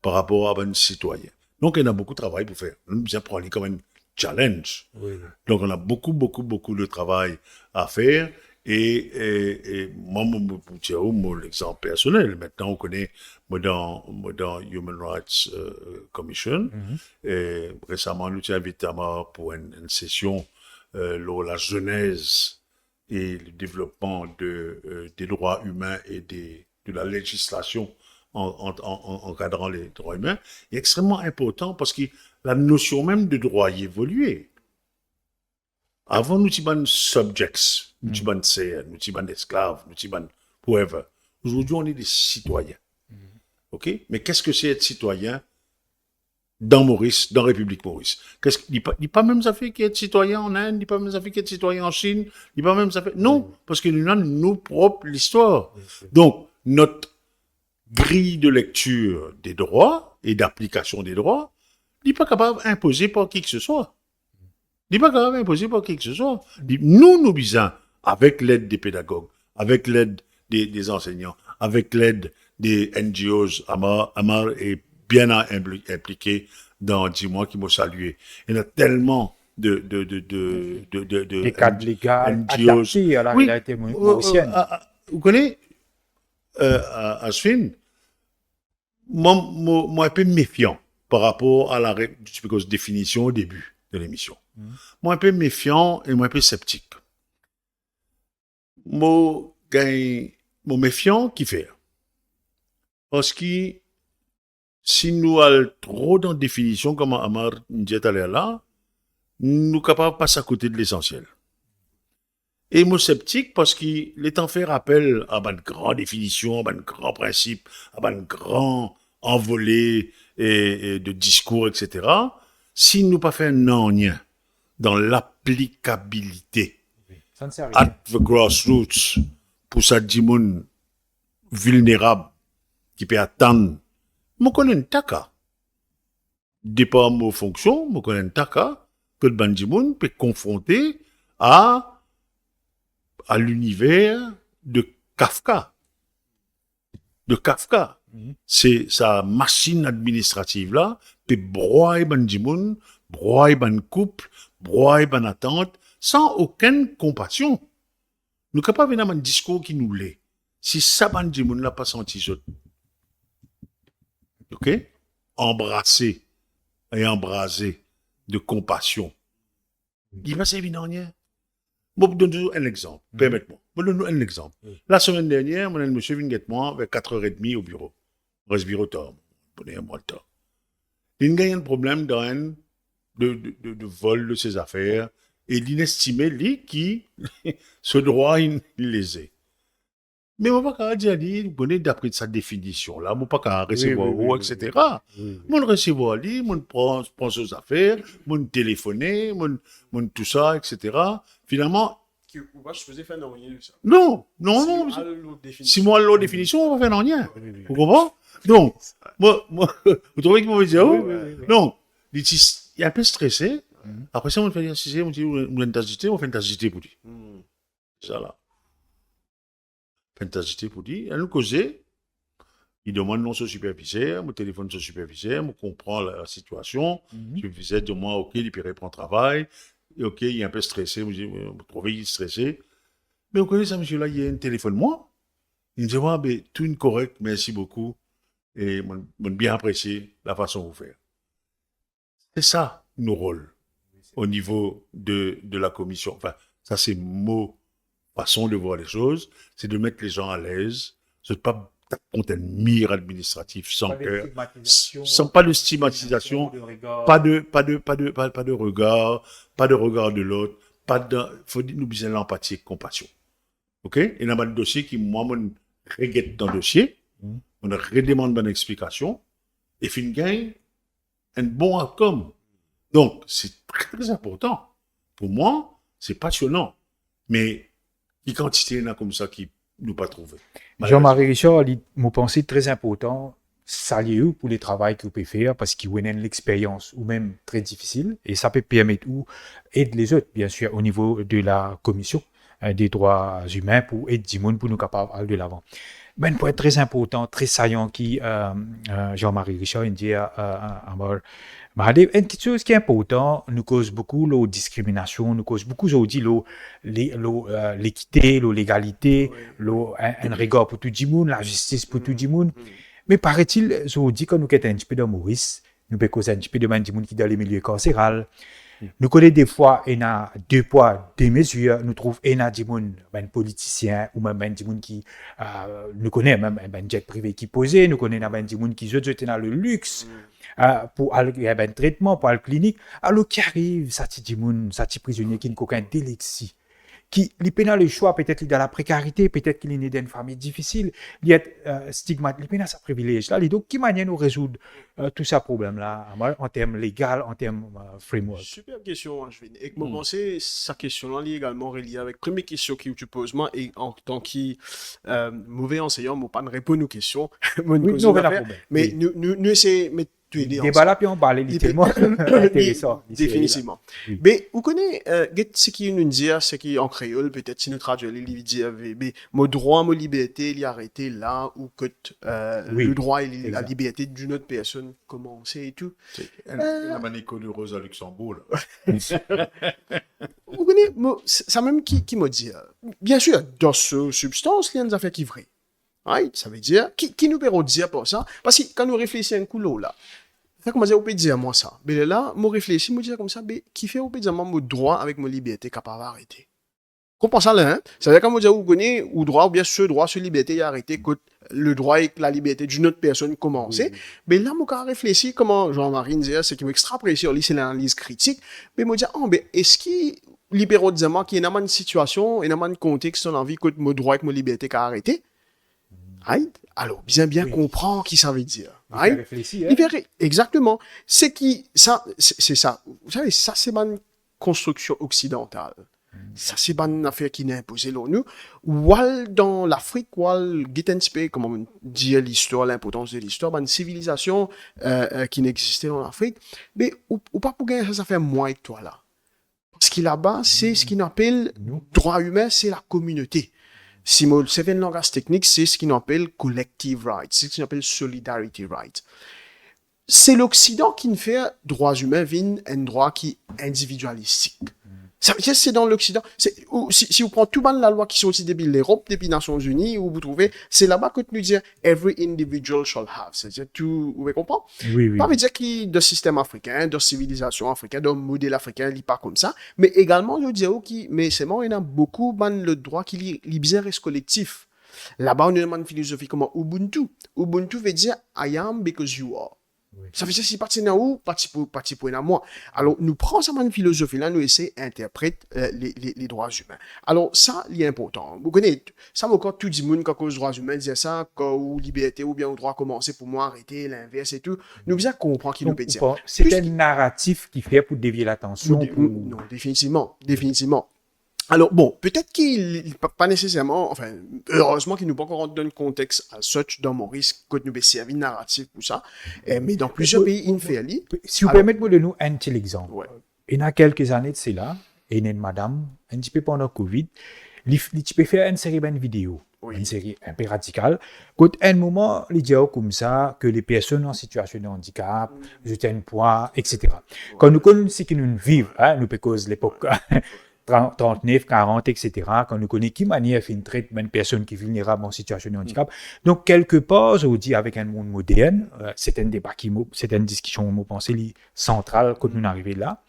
par rapport à un citoyen. Donc, il y a beaucoup de travail pour faire. Nous bien prendre comme un challenge. Oui, oui. Donc, on a beaucoup de travail à faire. Et moi, mon exemple personnel, maintenant, on connaît, moi, dans Human Rights Commission, et récemment, nous avons invité à moi pour une session, la genèse et le développement des droits humains et de la législation encadrant les droits humains, est extrêmement important parce que la notion même de droit a évolué. Avant, nous étions subjects, nous étions serfs, nous étions esclaves, nous étions whoever. Aujourd'hui, on est des citoyens. OK? Mais qu'est-ce que c'est être citoyen dans Maurice, dans République Maurice? Il n'est pas même ça fait qu'être citoyen en Inde, il n'est pas même ça fait qu'être citoyen en Chine, il n'est pas même ça fait. Non, parce que nous avons nos propres l'histoire. Donc, notre grille de lecture des droits et d'application des droits n'est pas capable d'imposer par qui que ce soit. Il n'est pas capable d'imposer par qui que ce soit. Nous disons, avec l'aide des pédagogues, avec l'aide des enseignants, avec l'aide des NGOs, Amar est bien impliqué dans 10 mois qui m'ont salué. Il y a tellement Des cadres légaux NGOs. adaptés à la Oui, réalité mauricienne. vous connaissez, Ashwin, moi, un peu méfiant par rapport à la définition au début de l'émission. Moi, un peu méfiant et moi, un peu sceptique. Moi, méfiant qui fait. Parce que si nous allons trop dans la définition, comme Amar disait tout à l'heure là, nous sommes capables de passer à côté de l'essentiel. Et moi sceptique parce qu'il est en fait rappel à une grande définition, à un grand principe, à un grand envolé et de discours, etc. Si nous pas fait un non-lien dans l'applicabilité Ça ne sert à at rien. the grassroots pour ça dit moun vulnérable qui peut attendre, moi connais un taka. Dépend de fonction, moi connais un taka que le bandimoun peut confronter à l'univers de Kafka. C'est sa machine administrative là, peut broyer bandimoun, broyer ban couple, broyer ban attente, sans aucune compassion. Nous sommes pas venir dans un discours qui nous l'est. Si ça bandimoun l'a pas senti ça. OK? Embrasser et embraser de compassion. Il va s'évident rien. Moi, je donne un exemple. Permettez-moi. Je donne un exemple. La semaine dernière, mon monsieur vient de moi vers 4h30 au bureau. On reste bureau tard. Prenez un mois de temps. Il a eu un problème dans de vol de ses affaires et il estimait, lui, qui ce droit, il les est. Mais je ne peux pas dire, vous connaissez d'après sa définition, là, je ne peux pas recevoir, etc. Je recevoir, je prends ses affaires, je téléphone, tout ça, etc. Finalement, Je faisais faire non rien de ça. non. Si moi, l'autre définition. Si moi, l'autre définition, on va faire rien. Vous comprenez? Donc, moi, vous trouvez que moi, je dis, non, il est un peu stressé. Après ça, on fait l'exercice, on dit, on fait une agité pour lui. C'est ça, là. Intensité pour dire, elle nous causait, il demande non son superviseur, mon téléphone son superviseur, on comprend la situation, le superviseur demande, ok, il peut reprendre travail, et ok, il est un peu stressé, vous trouvez qu'il est stressé, mais vous connaissez ça, monsieur-là, il y a un téléphone, moi, il me dit, ouais, mais tout est correct, merci beaucoup, et je bien apprécié la façon de vous faire. C'est ça, nos rôles, au niveau de la commission, enfin, ça c'est mot, façon de voir les choses, c'est de mettre les gens à l'aise, c'est pas contre un mire administratif sans cœur, sans pas de stigmatisation, pas de regard, pas de regard de l'autre, faut nous besoin l'empathie et compassion. OK? Et il y a un dossier qui, moi, me regrette dans le dossier, on redemande une explication, et fin gagne un bon outcome. Donc, c'est très, très important. Pour moi, c'est passionnant. Mais, il y a quantité comme ça qui nous pas trouvé. Jean-Marie Richard, mon pensée très important, saluer pour le travail que vous pouvez faire parce qu'il vous donne l'expérience ou même très difficile et ça peut permettre ou aider les autres, bien sûr, au niveau de la commission des droits humains pour aider les gens pour nous capables d'aller de l'avant. Ben, un point très important, très saillant qui Jean-Marie Richard dit une chose qui est importante, nous cause beaucoup la discrimination, nous cause beaucoup aujourd'hui l'équité, la légalité, un regard pour tout le monde, la justice pour tout le monde. Mais paraît-il, je dis que nous sommes un petit peu de Maurice, nous pouvons causer un petit peu de monde qui est dans les milieux carcérales. Nous connaissons des fois, il y a deux poids, deux mesures. Nous trouvons il y a des gens, politiciens, ou même des gens qui, nous connaissons même un jet privé qui posait, nous connaissons des gens qui étaient dans le luxe, pour aller un traitement, pour aller clinique. Alors, qui arrive, ça petit gens, ça petit prisonnier qui n'a aucun délexie, qui il peut dans le choix, peut-être dans la précarité, peut-être qu'il est né d'une famille difficile, il est stigmatisé, il peut dans sa privilège là. Donc, qui manière nous résoudre tout ce problème-là en termes légaux, en termes framework? Super question, Ashwin. Et moi, pensez, sa question-là est également reliée avec la première question que tu poses, moi, et en tant que mauvais enseignant, moi, pas de répondre aux questions. Oui, non, mais nous essayons, mais tu aider Débat là, puis on parle, il est tellement intéressant. Définitivement. Oui. Mais, vous connaissez, ce qui nous dit, c'est qu'en créole, peut-être si nous traduisons, il dit, mais, mon droit, ma liberté, il est arrêté là où que, Oui, le droit et la exact. liberté d'une autre personne commence et tout. La manico de Rose à Luxembourg. Là. Vous connaissez, ça même qui me dit, bien sûr, dans ce substance, il y a des affaires qui vraies. Right? Ça veut dire, qui nous peut dire pour ça? Parce que quand nous réfléchissons un coup là, ça commence à vous dire moi ça. Mais là, moi réfléchis, moi dire comme ça, mais qui fait vous dire moi mon droit avec mon liberté capable d'arrêter. Comprends ça là, hein? Ça veut dire quand vous dire vous connaissez ou droit ou bien ce droit, ce liberté il a arrêté que le droit et la liberté d'une autre personne commencer. Mais là, moi quand réfléchis comment Jean-Marie disait, c'est qu'il m'extrapolait sur lui, c'est l'analyse critique. Mais moi dire, oh, mais est-ce qu'il libéraux disent moi qu'il y a une situation, il y a un contexte on a envie que mon droit et mon liberté qu'a arrêté? Right? Alors, bien Oui. comprendre qui ça veut dire. Il Right? fait réfléchir, hein. Exactement. C'est ça. Vous savez, ça, c'est une construction occidentale. Ça, c'est une affaire qui n'est imposée là, nous. Wal dans l'Afrique, wal, get un petit peu, comment on dit l'histoire, l'importance de l'histoire, une civilisation, qui n'existait dans l'Afrique. Mais, ou pas pour gagner ça, ça fait moi et toi là. Parce que là-bas, c'est ce qu'on appelle Nous. droit humain, c'est la communauté. Si mon c'est un langage technique, c'est ce qu'on appelle collective rights, c'est ce qu'on appelle solidarity rights. C'est l'Occident qui ne fait droits humains un droit qui est individualistique. Ça veut dire que c'est dans l'Occident. Si vous prenez tout le monde la loi qui sont aussi depuis l'Europe, depuis les Nations Unies, où vous trouvez, c'est là-bas que nous disons every individual shall have. C'est-à-dire tout, vous comprenez? Oui, oui. Pas veut dire que le système africain, de civilisation africaine, de modèle africain, il n'est pas comme ça. Mais également, je dis, mais c'est bon, il y en a beaucoup, le droit qui est bien reste collectif. Là-bas, on a une philosophie comme Ubuntu. Ubuntu veut dire I am because you are. Ça veut dire si parti dans où, parti pour moi. Alors, nous prenons ça une philosophie là, nous essayons d'interpréter les droits humains. Alors, ça, il est important. Vous connaissez, ça m'a encore tout dit monde quand les droits humains disent ça, quand ou liberté ou bien au droit commencer pour moi arrêter l'inverse et tout. Nous bien comprendre qui nous peut dire. C'est un narratif qui fait pour dévier l'attention. Non, définitivement. Alors, bon, peut-être qu'il pas nécessairement, enfin, heureusement qu'il nous pas encore donné le contexte à such dans mon risque que nous servi narratif pour ça. Mais dans plusieurs pays, il fait ali. Si vous permettez de nous un petit exemple. Ouais. Il y a quelques années de cela, il y a une madame, un petit peu pendant le Covid, il peut faire une série de vidéos. Oui. Une série un peu radicale. Quand à un moment, il dit comme ça que les personnes en situation de handicap, jetent un poids, etc. Quand nous connaissons ce que nous vivons, hein, nous cause l'époque 39, 40, etc., quand nous connaissons qui manière fait une traite une personne qui est vulnérable en situation de handicap. Donc, quelque part, je vous dis, avec un monde moderne, c'est un débat c'est une discussion, je pense, centrale quand nous arrivons là.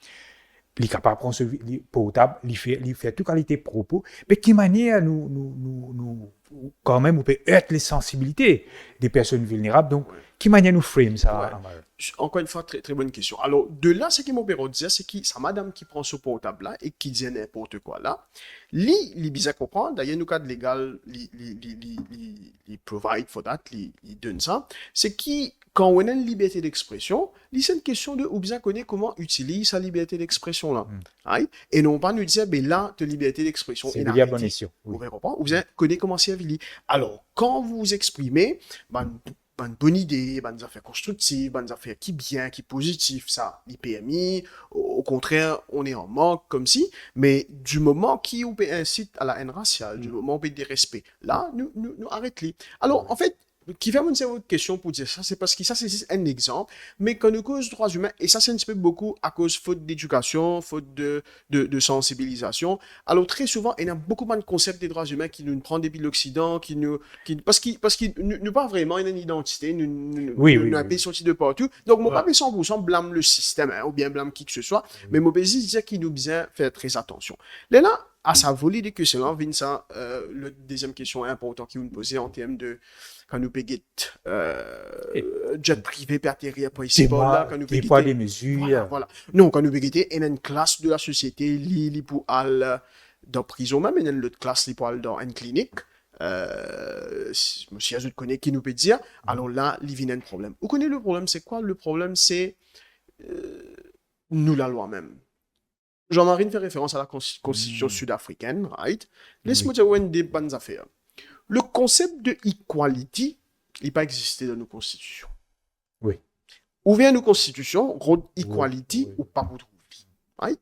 Il est capable de prendre ce portable, il fait toute qualité de propos, mais qui manière nous quand même, on peut être les sensibilités des personnes vulnérables. Donc, qui manière nous frame ça? Encore une fois, très, très bonne question. Alors, de là, ce qui m'a permis de dire, c'est que c'est madame qui prend ce portable-là et qui dit n'importe quoi là. Li bizarre comprendre. D'ailleurs, nous, cadre légal, li provide for that, li donne ça. C'est qui, quand on a une liberté d'expression, c'est une question de ou bien connaître comment utiliser sa liberté d'expression là. Right? Et non pas nous dire, ben là, ta liberté d'expression C'est est une bonne question. Vous comprenez? Ou bien connaître comment c'est avili. Alors, quand vous vous exprimez, une bonne idée, des affaires constructives, des affaires qui bien, qui positives, ça, l'IPMI, au contraire, on est en manque comme si, mais du moment qui on incite à la haine raciale, du moment où on peut des respects, là, nous arrêtons. Alors, en fait, qui fait une autre question pour dire ça, c'est parce que ça, c'est un exemple, mais quand nous cause droits humains, et ça, c'est un petit peu beaucoup à cause faute d'éducation, faute de sensibilisation. Alors, très souvent, il y a beaucoup de concepts des droits humains qui nous prennent depuis l'Occident, parce qu'ils nous pas vraiment une identité, nous un pays sorti de partout. Donc, moi, pas 100% blâme le système, hein, ou bien blâme qui que ce soit, mais moi, je dire qu'il nous bien faire très attention. Là, à sa volée de questions, Vincent, la deuxième question importante qui vous me posez en termes de quand nous payons jet privé per atterrir pour ici, là, quand nous des poids des mesures. Voilà. Non, quand nous payons, il y a une classe de la société, li pour aller dans prison même, il y a une autre classe li pour aller dans une clinique. Monsieur Azout connaît qui nous peut dire, alors là, il vient un problème. Vous connaissez le problème, c'est quoi? Le problème, c'est nous, la loi même. Jean-Marie fait référence à la constitution sud-africaine, right? Laisse-moi dire des bonnes affaires. Le concept de equality, il n'a pas existé dans nos constitutions. Oui. Ou bien nos constitutions, road equality Oui. ou pas pour trouver. Right?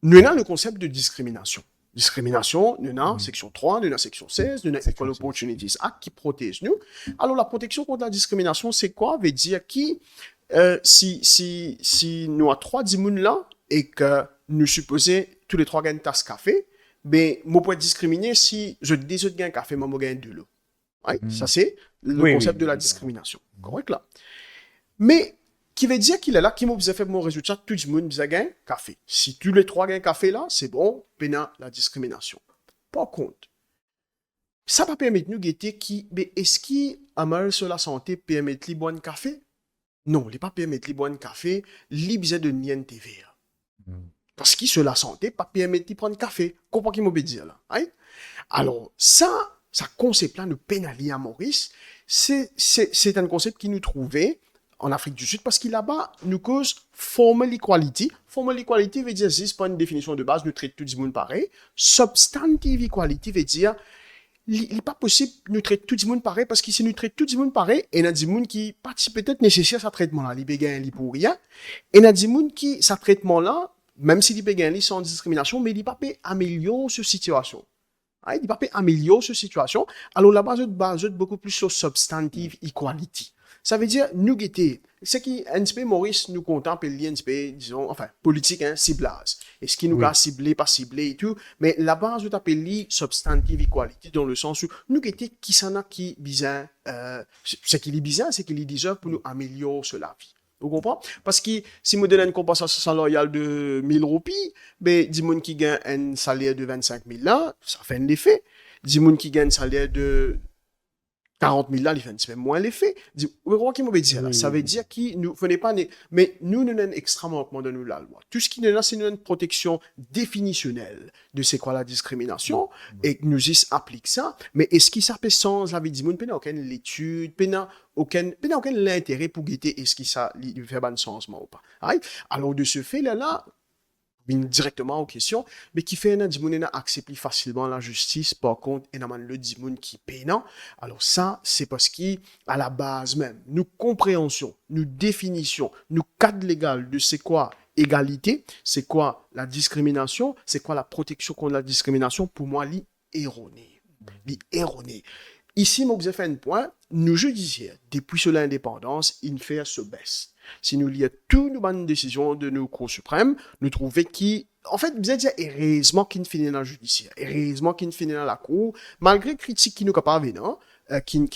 Nous avons le concept de discrimination. Discrimination, nous avons section 3, nous avons section 16, nous avons Section Equal 16. Opportunities Act qui protège nous. Alors, la protection contre la discrimination, c'est quoi? Veut dire qui, si nous avons 3 dimoun là, et que nous supposons tous les 3 gagnent une tasse café, ben, moi, pour être discriminé si je désire gagner un café, moi, je gagne 2 lots. Right? Ça, c'est le Oui, concept oui, de la oui, discrimination. Correct là? Mais, qui veut dire qu'il est là, qui m'a fait mon résultat, tout le monde a gagné café. Si tous les 3 gagnent café là, c'est bon, pénal la discrimination. Par contre, ça va permettre nous de guetter qui, mais est-ce qu'il a mal sur la santé permettre les boire un café? Non, il pas permettre les boire un café, il besoin de nien TV. Parce qu'il sur la santé, pas permettre de prendre café. Comprends qui m'a dire là? Right? Alors, ça concept-là, nous pénalise à Maurice, c'est un concept qui nous trouvait en Afrique du Sud parce qu'il là-bas nous cause formal equality. Formal equality veut dire, c'est pas une définition de base, nous traitons tout le monde pareil. Substantive equality veut dire, il n'est pas possible de nous traiter tout le monde pareil parce que si nous traitons tout le monde pareil, il y a des gens qui participent peut-être nécessaire à ce traitement-là, les bégains, les pour rien. Et il y a des gens qui, ce traitement-là, même si les bégains, ils sans discrimination, mais il pas peut améliorer cette situation. Il pas peut améliorer cette situation. Alors là-bas, je base beaucoup plus sur substantive equality. Ça veut dire, nous guetter, ce qui, un petit peu, Maurice, nous contemple, il y a un petit peu, disons, enfin, politique, hein, ciblage. Est-ce qu'il nous a ciblé, pas ciblé et tout. Mais la base, je t'appelle substantive equality, dans le sens où, nous guetter, qui s'en a qui bizarre, ce qui est bizarre, c'est qu'il est deserve pour nous améliorer sur la vie. Vous comprenez? Parce que si vous donnez une compensation salariale de 1000 roupies, ben, dis moun qui gagne un salaire de 25 000 là, ça fait un effet. Dis moun qui gagne un salaire de 40 000 là, il fait un petit peu moins l'effet. Vous voyez qui m'a dit là? Ça veut dire qu'il nous, venez pas, mais nous avons extrêmement de nous la loi. Tout ce qui est là, c'est une protection définitionnelle de c'est quoi la discrimination et que nous y applique ça. Mais est-ce qu'il s'appelle sans la vie du monde? Pas aucune étude, pas aucun l'intérêt pour guetter est-ce qu'il ça lui fait bon changement ou pas. Right? Alors de ce fait là, directement aux questions, mais qui fait un dimoun accepte facilement la justice, par contre, il y a le dimoun qui paye, non? Alors ça, c'est parce qu'à la base même, nous compréhension, nous définition, nous cadre légal de c'est quoi égalité, c'est quoi la discrimination, c'est quoi la protection contre la discrimination, pour moi, l'erroné. L'erroné. Ici, moi, vous fait un point, nous judiciaires, depuis sur l'indépendance, il fait se baisse. Si nous lions toutes nos bonnes décisions de nos cours suprêmes, nous trouvons qui, en fait, vous allez dire, heureusement qu'il finit dans le judiciaire, heureusement qu'il finit dans la cour, malgré critiques qui nous capables, non? Qui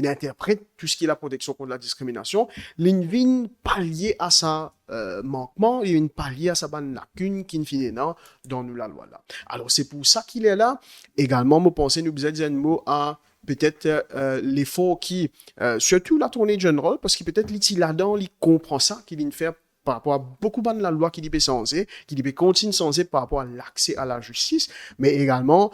interprète tout ce qui est la protection contre la discrimination, il vient pallier à sa manquement, il vient pallier à sa bonne lacune qui finit dans nous la loi là. Alors c'est pour ça qu'il est là. Également, moi pensez nous besoin dire un mot à peut-être l'effort qui, surtout la tournée générale, parce que peut-être l'ici là-dedans, il comprend ça, qu'il vient faire par rapport à beaucoup de la loi qui peut censé, qui peut continuer censé par rapport à l'accès à la justice, mais également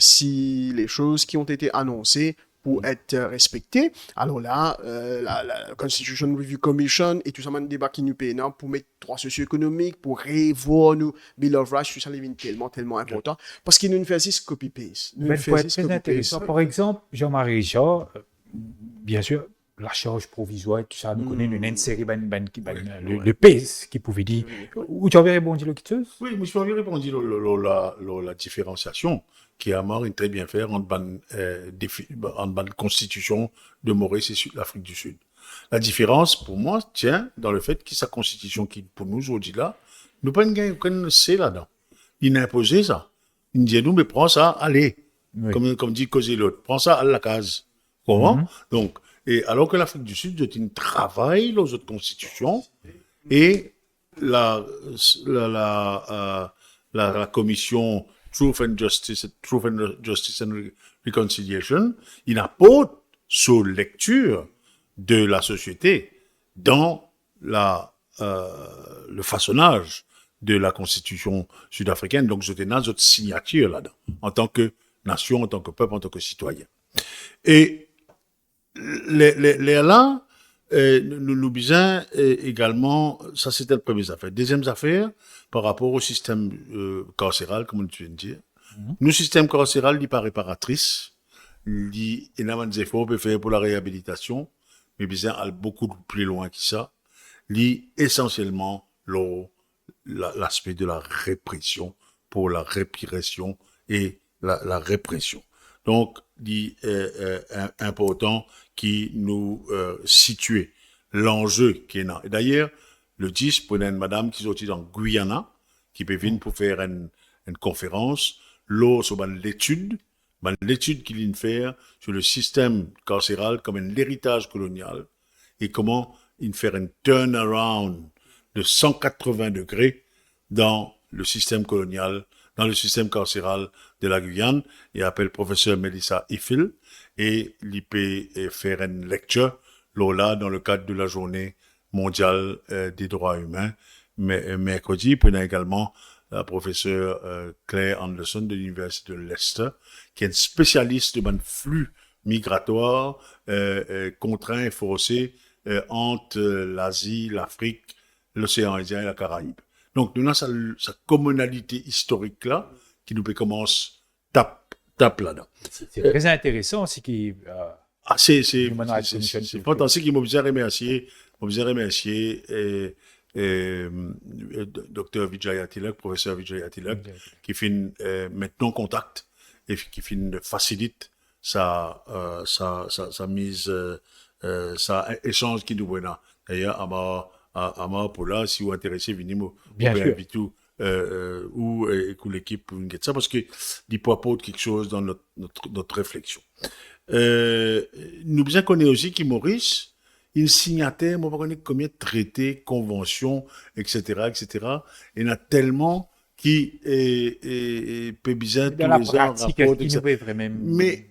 si les choses qui ont été annoncées pour être respectées, alors là, la Constitution Review Commission et tout ça, un débat qui nous paye pour mettre droits socio-économiques, pour revoir nos Bill of Rights, tout ça, c'est tellement important, parce qu'il nous fait ce copy-paste. Mais pour être très intéressant, par exemple, Jean-Marie Richard, bien sûr, la charge provisoire, tout ça, nous connaissons une série, le PES, qui pouvait dire. Où tu avais répondu, le quitteuse? Oui, mais je avais répondu la différenciation qui a marre très bien faire en bonne constitution de Maurice et l'Afrique du Sud. La différence, pour moi, tient dans le fait que sa constitution qui, pour nous, aujourd'hui là, nous pas une c'est là-dedans. Il a imposé ça. Il dit, nous, mais prends ça, allez. Oui. Comme dit Cosé l'autre. Prends ça à la case. Comment? Donc, et alors que l'Afrique du Sud, il travaille dans autres constitutions et la commission Truth and Justice and Reconciliation, il apporte sur lecture de la société dans le façonnage de la constitution sud-africaine. Donc, c'était notre signature là-dedans, en tant que nation, en tant que peuple, en tant que citoyen. Et là, nous besoin également, ça c'était la première affaire. Deuxième affaire, par rapport au système carcéral, comme tu viens de dire. Nous, système carcéral, il n'est pas réparatrice. Il y a des efforts peut faire pour la réhabilitation. mais bizarre aller beaucoup plus loin que ça, lit essentiellement l'aspect de la répression pour la répression et la répression. Donc, dit important qui nous situe l'enjeu qui est là. Et d'ailleurs, le 10, pour une madame qui est sortie dans Guyana, qui peut venir pour faire une conférence, l'eau sur l'étude qu'il vient de faire sur le système carcéral comme un héritage colonial et comment il faire un turnaround de 180 degrés dans le système colonial, dans le système carcéral de la Guyane, et appelle professeur Melissa Iffel, et il peut faire une lecture, là, dans le cadre de la journée mondiale des droits humains, mais mercredi, puis on a également la professeure Claire Anderson de l'Université de Leicester, qui est une spécialiste de flux migratoires contraints et forcés entre l'Asie, l'Afrique, l'océan Indien et la Caraïbe. Donc, nous avons sa communalité historique-là, qui nous commence tape là-dedans. C'est très intéressant, c'est qui... c'est Commission. fantastique. Il m'a bien remercié, Dr. Vijaya Tilak, professeur Vijaya Tilak, qui fait maintenant contact et qui facilite sa mise, sa échange qui nous donne. D'ailleurs, à Mapola, si vous êtes intéressé, venez me inviter ou l'équipe pour une ça parce que il peut apporter quelque chose dans notre réflexion. Nous bien connaissons aussi que Maurice, il signataire, moi, pas combien de traités, conventions, etc., etc. Il y en a tellement qui peut bizarre tous les ans, rapports, etc. Mais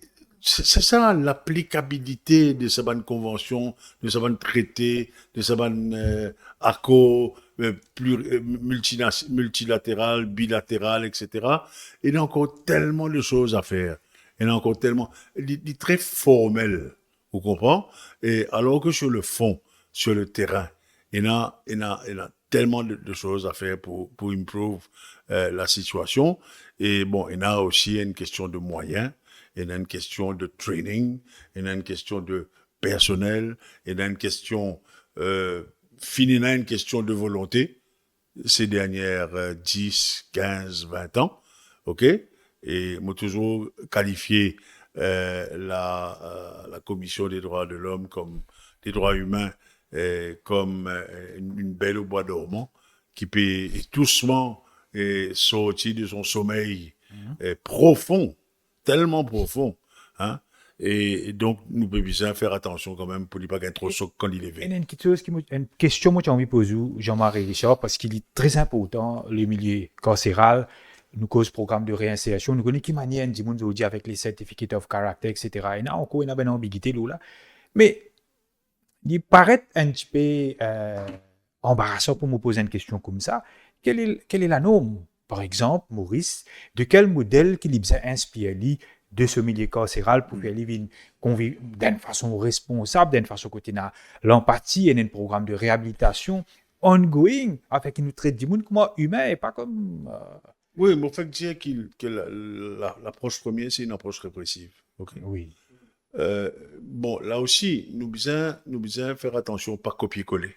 c'est ça l'applicabilité de ces bonnes conventions, de ces bonnes traités, de ces bonnes accords multilatéral, bilatéral, etc. Il y a encore tellement de choses à faire. Il y a encore tellement, il est très formel, vous comprenez? Et alors que sur le fond, sur le terrain, il y a tellement de choses à faire pour improve la situation. Et bon, il y a aussi une question de moyens, il y a une question de training, il y a une question de personnel, il y a une question finalement une question de volonté ces dernières 10, 15, 20 ans, ok? Et moi toujours qualifié la commission des droits de l'homme comme des droits humains comme une belle au bois dormant qui peut doucement sortir de son sommeil profond, tellement profond, hein? Et donc, nous devons bien faire attention quand même pour ne pas être trop choc quand il est venu. Une question que j'ai envie de poser, Jean-Marie Richard, parce qu'il est très important, le milieu carcéral, nous cause programme de réinsertion, nous connaissons qui manière, nous dit avec les certificates of character, etc. Et là, encore, il y a une ambiguïté là. Mais, il paraît un petit peu embarrassant pour me poser une question comme ça. Quelle est la norme, par exemple, Maurice, de quel modèle qu'il a inspiré de ce milieu carcéral pour faire vivre d'une façon responsable, d'une façon côté l'empathie et un programme de réhabilitation ongoing, afin qu'il nous traite du monde comme humain et pas comme... Oui, mais il faut dire que l'approche première, c'est une approche répressive. Okay? Oui. Bon, là aussi, nous devons faire attention, pas copier-coller.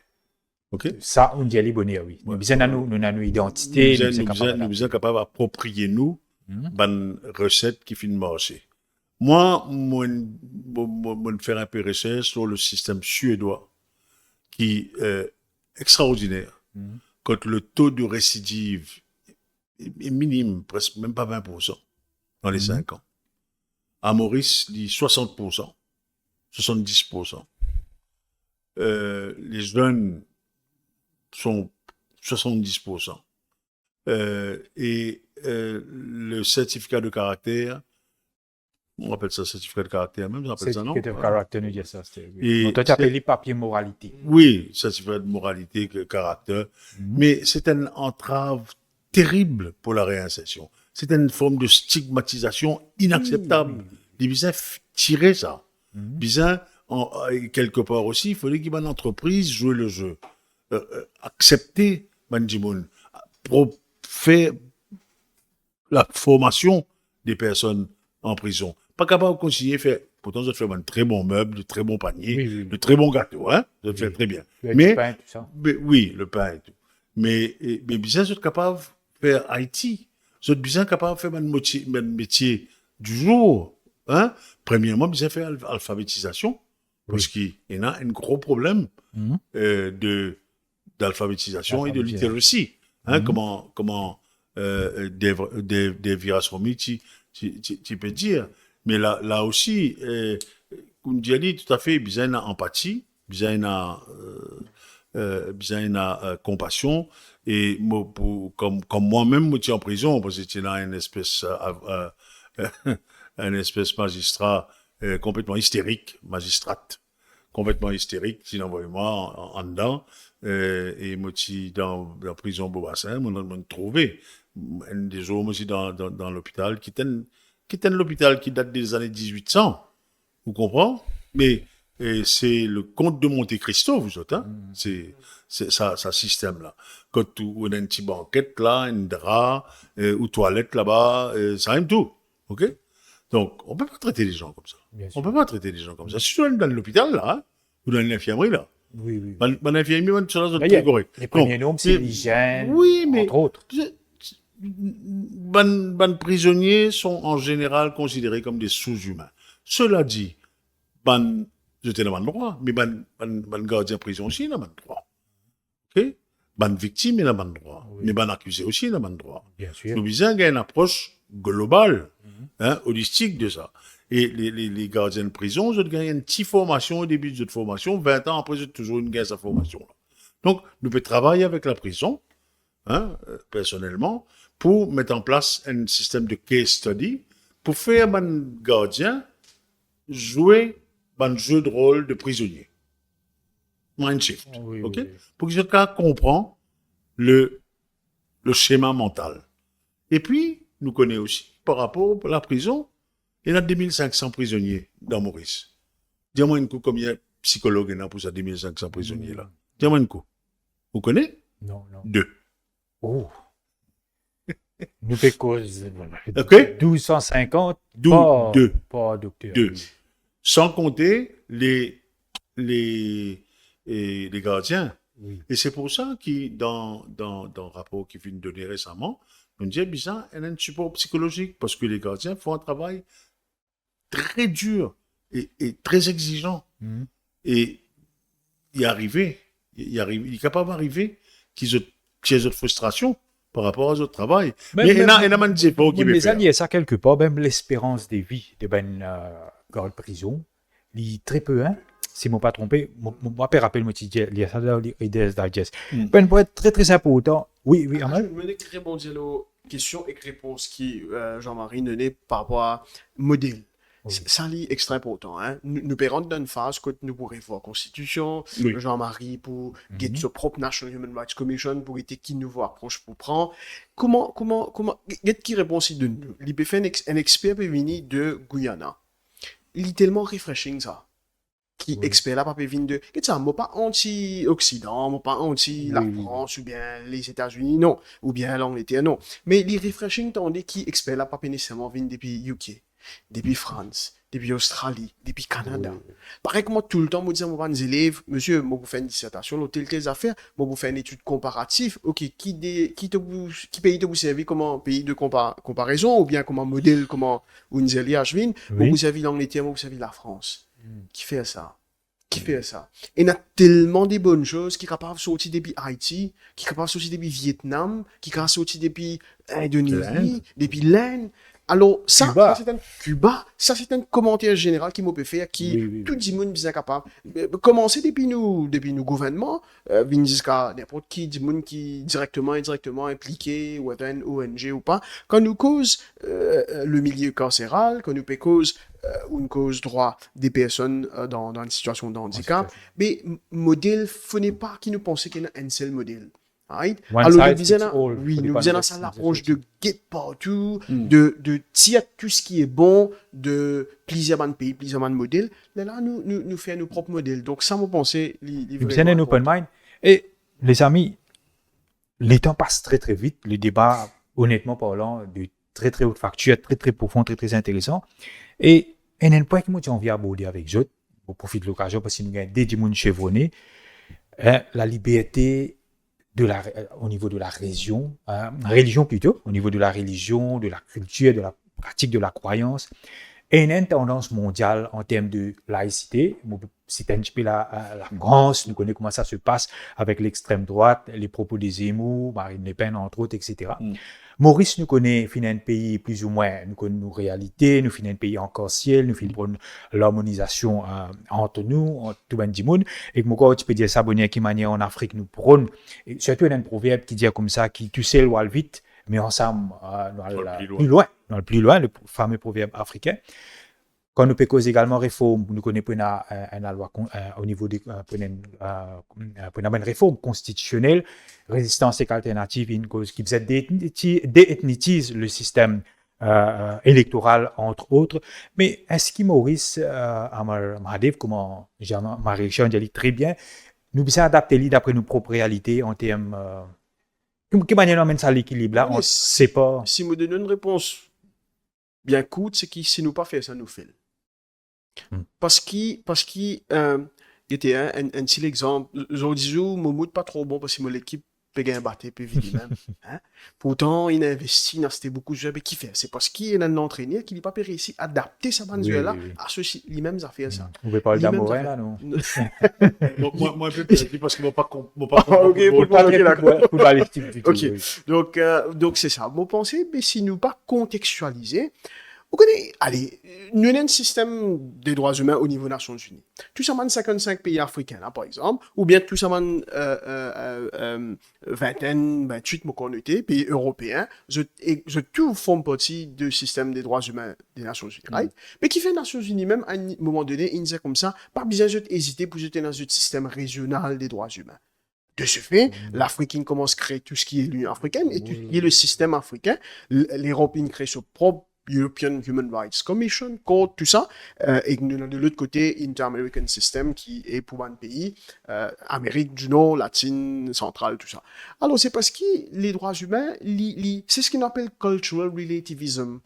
Okay? Ça, on dit à l'ibonné, oui. Nous avons nos identités, nous sommes capables d'approprier nous une recette qui finit de marcher. Moi, je faire un peu de recherche sur le système suédois qui est extraordinaire. Quand le taux de récidive est minime, presque même pas 20% dans les 5 ans. À Maurice, il dit 60%, 70%. Les jeunes sont 70%. Et le certificat de caractère, on appelle ça certificat de caractère même, on appelle ça, non? Certificat de caractère, nous dit ça. On t'a appelé papier moralité. Oui, certificat de moralité, caractère. Mais c'est une entrave terrible pour la réinsertion. C'est une forme de stigmatisation inacceptable. Il faut tirer ça. Bizarre, quelque part aussi, il fallait qu'il y ait une entreprise jouer le jeu. Accepter, Manjimoun, pour faire la formation des personnes en prison. Pas capable de continuer à faire Pourtant, je fais un très bon meuble, de très bon panier, Oui, oui, oui. de très bons gâteaux, hein. Je fais Oui. très bien. Le Mais, pain, tout ça. oui, le pain et tout. Mais bien, vous êtes capable de faire Haïti. Vous êtes bien capable de faire un métier du jour, hein. Premièrement, bien faire l'alphabétisation. Parce qu'il y a un gros problème Mhm. d'alphabétisation et de D'alphabétisation. literacy. Hein, Mhm. comment des virasromi, tu peux dire. Mais là aussi, comme tu as dit, tout à fait, besoin d'empathie, besoin de compassion. Et moi, comme moi-même, je suis en prison, parce que j'étais dans une espèce, un espèce magistrat complètement hystérique, magistrate, complètement hystérique, qui envoyé moi en dedans, et moi, je suis dans la prison Beaubassin, moi, on trouvé. Un des jours, moi, je suis dans l'hôpital, qui était l'hôpital qui date des années 1800, vous comprenez? Mais c'est le comte de Monte Cristo, vous autres, hein? C'est ça système-là. Quand tu on a une petite banquette là, un drap, ou toilette là-bas, ça aime tout. OK? Donc, on peut pas traiter les gens comme ça. Bien On sûr. peut pas traiter les gens comme ça. Si tu es dans l'hôpital là, hein, ou dans l'infirmerie là, Oui, oui. mon infirmier, tu là, Là, il y a très correct. les premiers Donc, normes, c'est mais- l'hygiène, Oui, mais entre autres. ban prisonniers sont en général considérés comme des sous-humains. Cela dit, ban, j'étais dans le droit, mais ban gardien de prison aussi dans le droit. OK? Ban victime dans le droit. Oui. Mais ban accusé aussi dans le droit. Bien sûr. Nous besoin d'avoir une approche globale, hein, holistique de ça. Et les gardiens de prison, ils ont gagné une petite formation au début de cette formation, 20 ans après, ils ont toujours une gagne sa formation. Là. Donc, nous pouvons travailler avec la prison, hein, personnellement, pour mettre en place un système de case study, pour faire un gardien jouer un jeu de rôle de prisonnier. Mind shift. Oui, OK? oui, oui. Pour que chacun comprenne le schéma mental. Et puis, nous connaissons aussi, par rapport à la prison, il y a 2500 prisonniers dans Maurice. Dis-moi une coup, combien de psychologues il y a pour ça, 2500 prisonniers là? Dis-moi une coup. Vous connaissez? Non, non. 2. Oh. Nous fait cause. OK? 1250. D'où Pas, 2. pas docteur. 2. Sans compter les gardiens. Oui. Et c'est pour ça que dans le rapport qui vient de donner récemment, on dit bizarre, il y a un support psychologique parce que les gardiens font un travail très dur et très exigeant. Mhm. Et il est capable d'arriver qu'ils ont de frustration par rapport à leur travail. Mais il y en a un effort qui Mais veut faire. il y a ça quelque part, même l'espérance de vie de ben garde prison, il est très peu, hein. Si je ne pas trompé, moi, je rappelle, il y a ça dans les Reader's Digest. Ben, pour être très, très important, oui, oui, Je Ahmed? vais répondre aux questions et réponses qui Jean-Marie donnait par rapport à modèle. Oui. Ça, c'est extrêmement important. Hein? Nous pouvons dans une phase que nous pourrions voir la Constitution, Oui. Jean-Marie pour get son propre National Human Rights Commission pour être qui nous voit approche pour prendre. Comment, get qui répond si de nous? Il peut faire un expert peut venir de Guyana. Il est tellement refreshing ça. Qui Oui. expert là, pas peut venir de. Qu'est-ce que ça? Moi pas anti-Occident, moi pas anti la Oui, oui, France ou bien les États-Unis, non. Ou bien l'Angleterre, non. Mais les refreshing, t'en dis qui expert là, pas peut nécessairement venir depuis UK, depuis France, depuis Australie, depuis Canada. Pareil que moi, tout le temps, moi, disais à mes élèves, monsieur, moi, vous faites une dissertation, l'hôtel, telles affaires, moi, vous faites une étude comparative, ok, qui pays te vous servi comme pays de comparaison, ou bien comme un modèle, comme une zélie à Jevin, moi, Oui. vous servi l'Angleterre, moi, vous servi la France. Qui fait ça? Qui fait ça? Et il y a tellement de bonnes choses qui sont capables de sortir depuis Haïti, qui sont capables de sortir depuis Vietnam, qui sont capables de sortir depuis Indonésie, L'Inde. depuis l'Inde. Alors, Cuba. ça c'est un Cuba, ça c'est un commentaire général qui m'a peut faire, qui Oui, oui, tout oui. le monde est capable. Commencer depuis nous gouvernements, venir jusqu'à n'importe qui, du monde qui directement, indirectement impliqué, ou une ONG ou pas, quand nous cause le milieu carcéral, quand nous peut cause une cause droit des personnes dans une situation de handicap, mais modèle, faut n'est pas qui nous pensait qu'il y a un seul modèle. Right? One Alors, size nous disons, fits all. oui, Faut nous pas disons nous ça rester l'approche dans de get partout, de tirer tout ce qui est bon, de plusieurs de pays, plusieurs de modèles. Là, nous faisons nos propres modèles. Donc, ça, moi, pensais, C'est un open mind. Et les amis, les temps passent très très vite. Le débat, honnêtement parlant, de très très haute facture, très très profond, très très intéressant. Et Et un point que moi j'ai envie d'aborder avec eux, pour profiter de l'occasion parce que nous avons des gens chevronnés, la liberté au niveau de la religion plutôt, au niveau de la religion, de la culture, de la pratique de la croyance, et une tendance mondiale en termes de laïcité. C'est un petit peu la France, nous connaissons comment ça se passe avec l'extrême droite, les propos des Zemmour, Marine Le Pen, entre autres, etc. Maurice nous connaît, fin un pays plus ou moins, nous connaissons nos réalités, nous fin un pays encore ciel, nous fin l'harmonisation entre nous, entre tout le monde. Et que moi, tu peux dire ça, bonne qui manière en Afrique nous prône. Surtout, il y a un proverbe qui dit comme ça, qui tu sais, le vite, mais ensemble, plus loin, le fameux proverbe africain. Quand nous pécons également réforme, nous connaissons une loi au niveau de une réforme constitutionnelle, résistance et alternative, une cause qui déethnitise le système électoral, entre autres. Mais est-ce que Maurice, Mahadev, comment Marie-Jean dit très bien, nous devons adapter d'après nos propres réalités en termes. Quelle manière on amène ça à l'équilibre là? On sait pas. Si vous donnez une réponse bien courte, c'est que si nous pas fait ça, nous fait. Parce qu'il y était un petit exemple. Aujourd'hui, Momoud pas trop bon parce que mon équipe peut un battre puis vite même. Pourtant, il a investi dans c'était beaucoup de jeux qui fait. C'est parce qu'il y a un entraîneur qui n'a pas réussi à adapter sa Venezuela à ceci les mêmes affaires ça. Vous pouvez parler d'Amorin là non? Moi un peu perdu parce que moi pas OK, pour balistique du tout. Donc c'est ça. Mon pensée mais si nous pas contextualiser. Vous connaissez, allez, nous avons un système des droits humains au niveau des Nations Unies. Tout ça, 55 pays africains, là, par exemple, ou bien tout ça, 28 pays européens, je tout forme partie du système des droits humains des Nations Unies, right? Mais qui fait les Nations Unies, même à un moment donné, ils disaient comme ça, pas besoin d'hésiter pour jeter dans un système régional des droits humains. De ce fait, l'Afrique commence à créer tout ce qui est l'Union africaine et tout ce qui est le système africain. L'Europe crée son propre European Human Rights Commission, Court, tout ça, et de l'autre côté, Inter-American System, qui est pour un pays, Amérique du Nord, latine, centrale, tout ça. Alors, c'est parce que les droits humains, c'est ce qu'on appelle cultural relativism.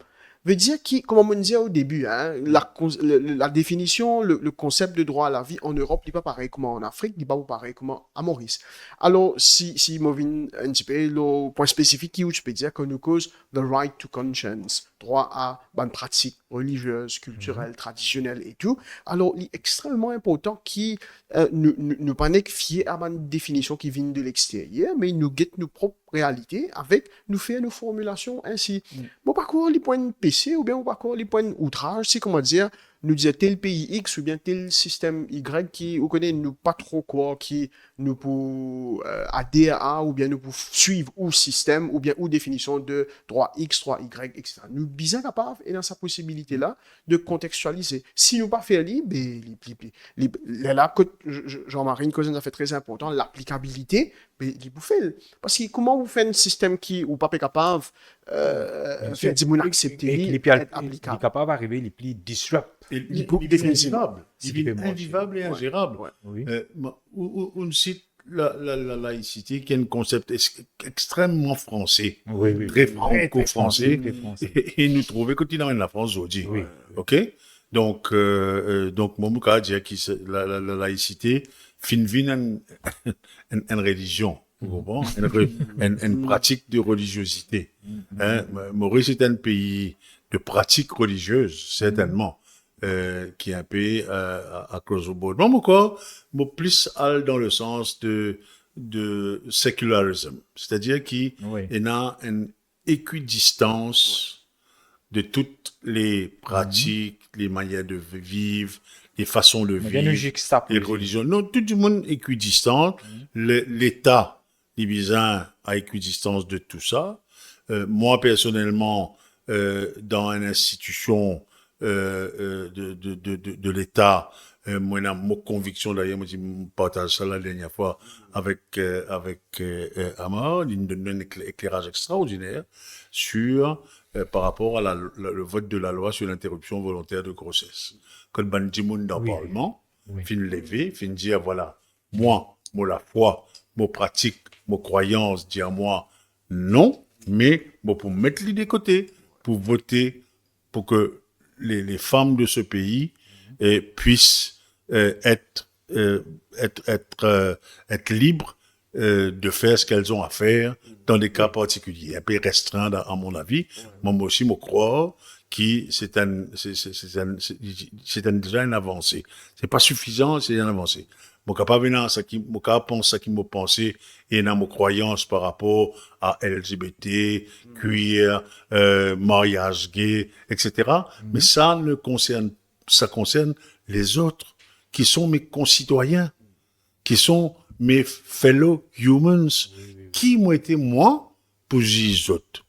Veut dire comme on disait au début, hein, la définition, le concept de droit à la vie en Europe n'est pas pareil comme en Afrique, n'est pas pareil comme à Maurice. Alors, si on vient un petit peu le point spécifique, où je peux dire qu'on nous cause the right to conscience, droit à bonne pratique religieuse, culturelle, traditionnelle et tout. Alors, il est extrêmement important qui nous pas fier à une définition qui vient de l'extérieur, mais nous guette nos propres réalités avec nous faire nos formulations ainsi. Bon, par contre, les points de PC ou bien par contre les points d'outrage, c'est comment dire, nous disait tel pays X ou bien tel système Y qui, vous connaissez, nous pas trop quoi, qui nous pour adhérer à ou bien nous pour suivre ou système ou bien ou définition de droit X, droit Y, etc. Nous bien capables et dans sa possibilité là de contextualiser. Si nous pas faire libre, là, Jean-Marie, une cause a fait très important, l'applicabilité, mais il vous fait. Parce que comment vous faites un système qui ou pas capable faire dire accepter être applicable. Il est capable d'arriver les plus disrupt. Il est invivable et ingérable. On cite la laïcité qui est un concept extrêmement français, très franco-français, et nous trouver continuellement en la France aujourd'hui. OK? Donc mon cas dit que la laïcité finit une religion. Vous comprenez? Une pratique de religiosité. Maurice est un pays de pratique religieuse, certainement. Qui est un pays à cause au bord. Bon, encore, plus dans le sens de sécularisme, c'est-à-dire qu'il y a une équidistance de toutes les pratiques, les manières de vivre, les façons de vivre, les religions. Non, tout le monde est équidistant. L'État libyen a équidistance de tout ça. Moi, personnellement, dans une institution de l'État, moi, dans mon conviction, d'ailleurs, moi, je partage ça la dernière fois avec Amar, il donne un éclairage extraordinaire sur, par rapport à le vote de la loi sur l'interruption volontaire de grossesse. Quand Ban Ki-moon dans le Parlement, fin lever, fin dire, voilà, moi, la foi, mon pratique, mon croyance, dire moi, non, mais, pour mettre l'idée de côté, pour voter, pour que les femmes de ce pays puissent être libres de faire ce qu'elles ont à faire dans des cas particuliers, un peu restreints à mon avis. Moi aussi, je crois que c'est déjà une avancée. C'est pas suffisant, c'est une avancée. Mon capable ça qui mon capable pense ça qui m'a pensé et dans mon croyance par rapport à LGBT, queer, mariage gay, etc. Mais ça concerne les autres qui sont mes concitoyens, qui sont mes fellow humans, qui m'ont été moi pour les autres.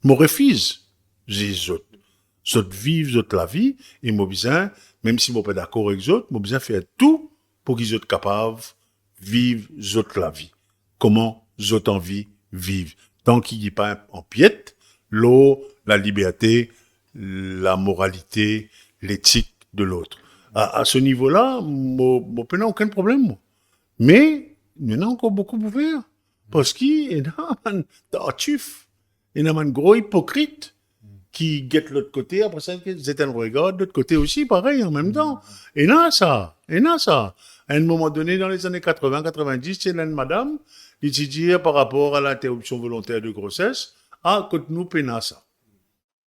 Mon refuse les autres. Zot vivent zot la vie et moi besoin, même si moi pas d'accord avec zot, moi besoin faire tout pour qu'ils soient capables de vivre la vie. Comment zot envie vivre. Tant qu'il n'y a pas en piète, l'eau, la liberté, la moralité, l'éthique de l'autre. À ce niveau-là, moi n'ai aucun problème, moi. Mais, il y en a encore beaucoup pour faire. Parce qu'il y a un tartuffe, il y a un gros hypocrite qui guette l'autre côté, après ça, c'est un regard de l'autre côté aussi, pareil, en même temps. Et là, ça. À un moment donné, dans les années 80-90, c'est une madame, qui disait par rapport à l'interruption volontaire de grossesse, que nous peinons ça.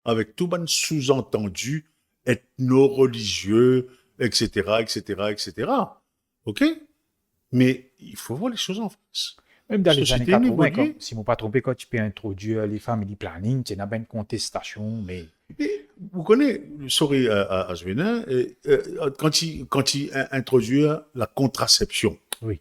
Avec tout un sous-entendu ethno-religieux, etc. OK? Mais il faut voir les choses en face. Même dans les années 80, si je ne me pas trompé, quand tu peux introduire les family planning, tu as une contestation, mais... Et vous connaissez, sorry à Svenin, quand il introduit la contraception, oui.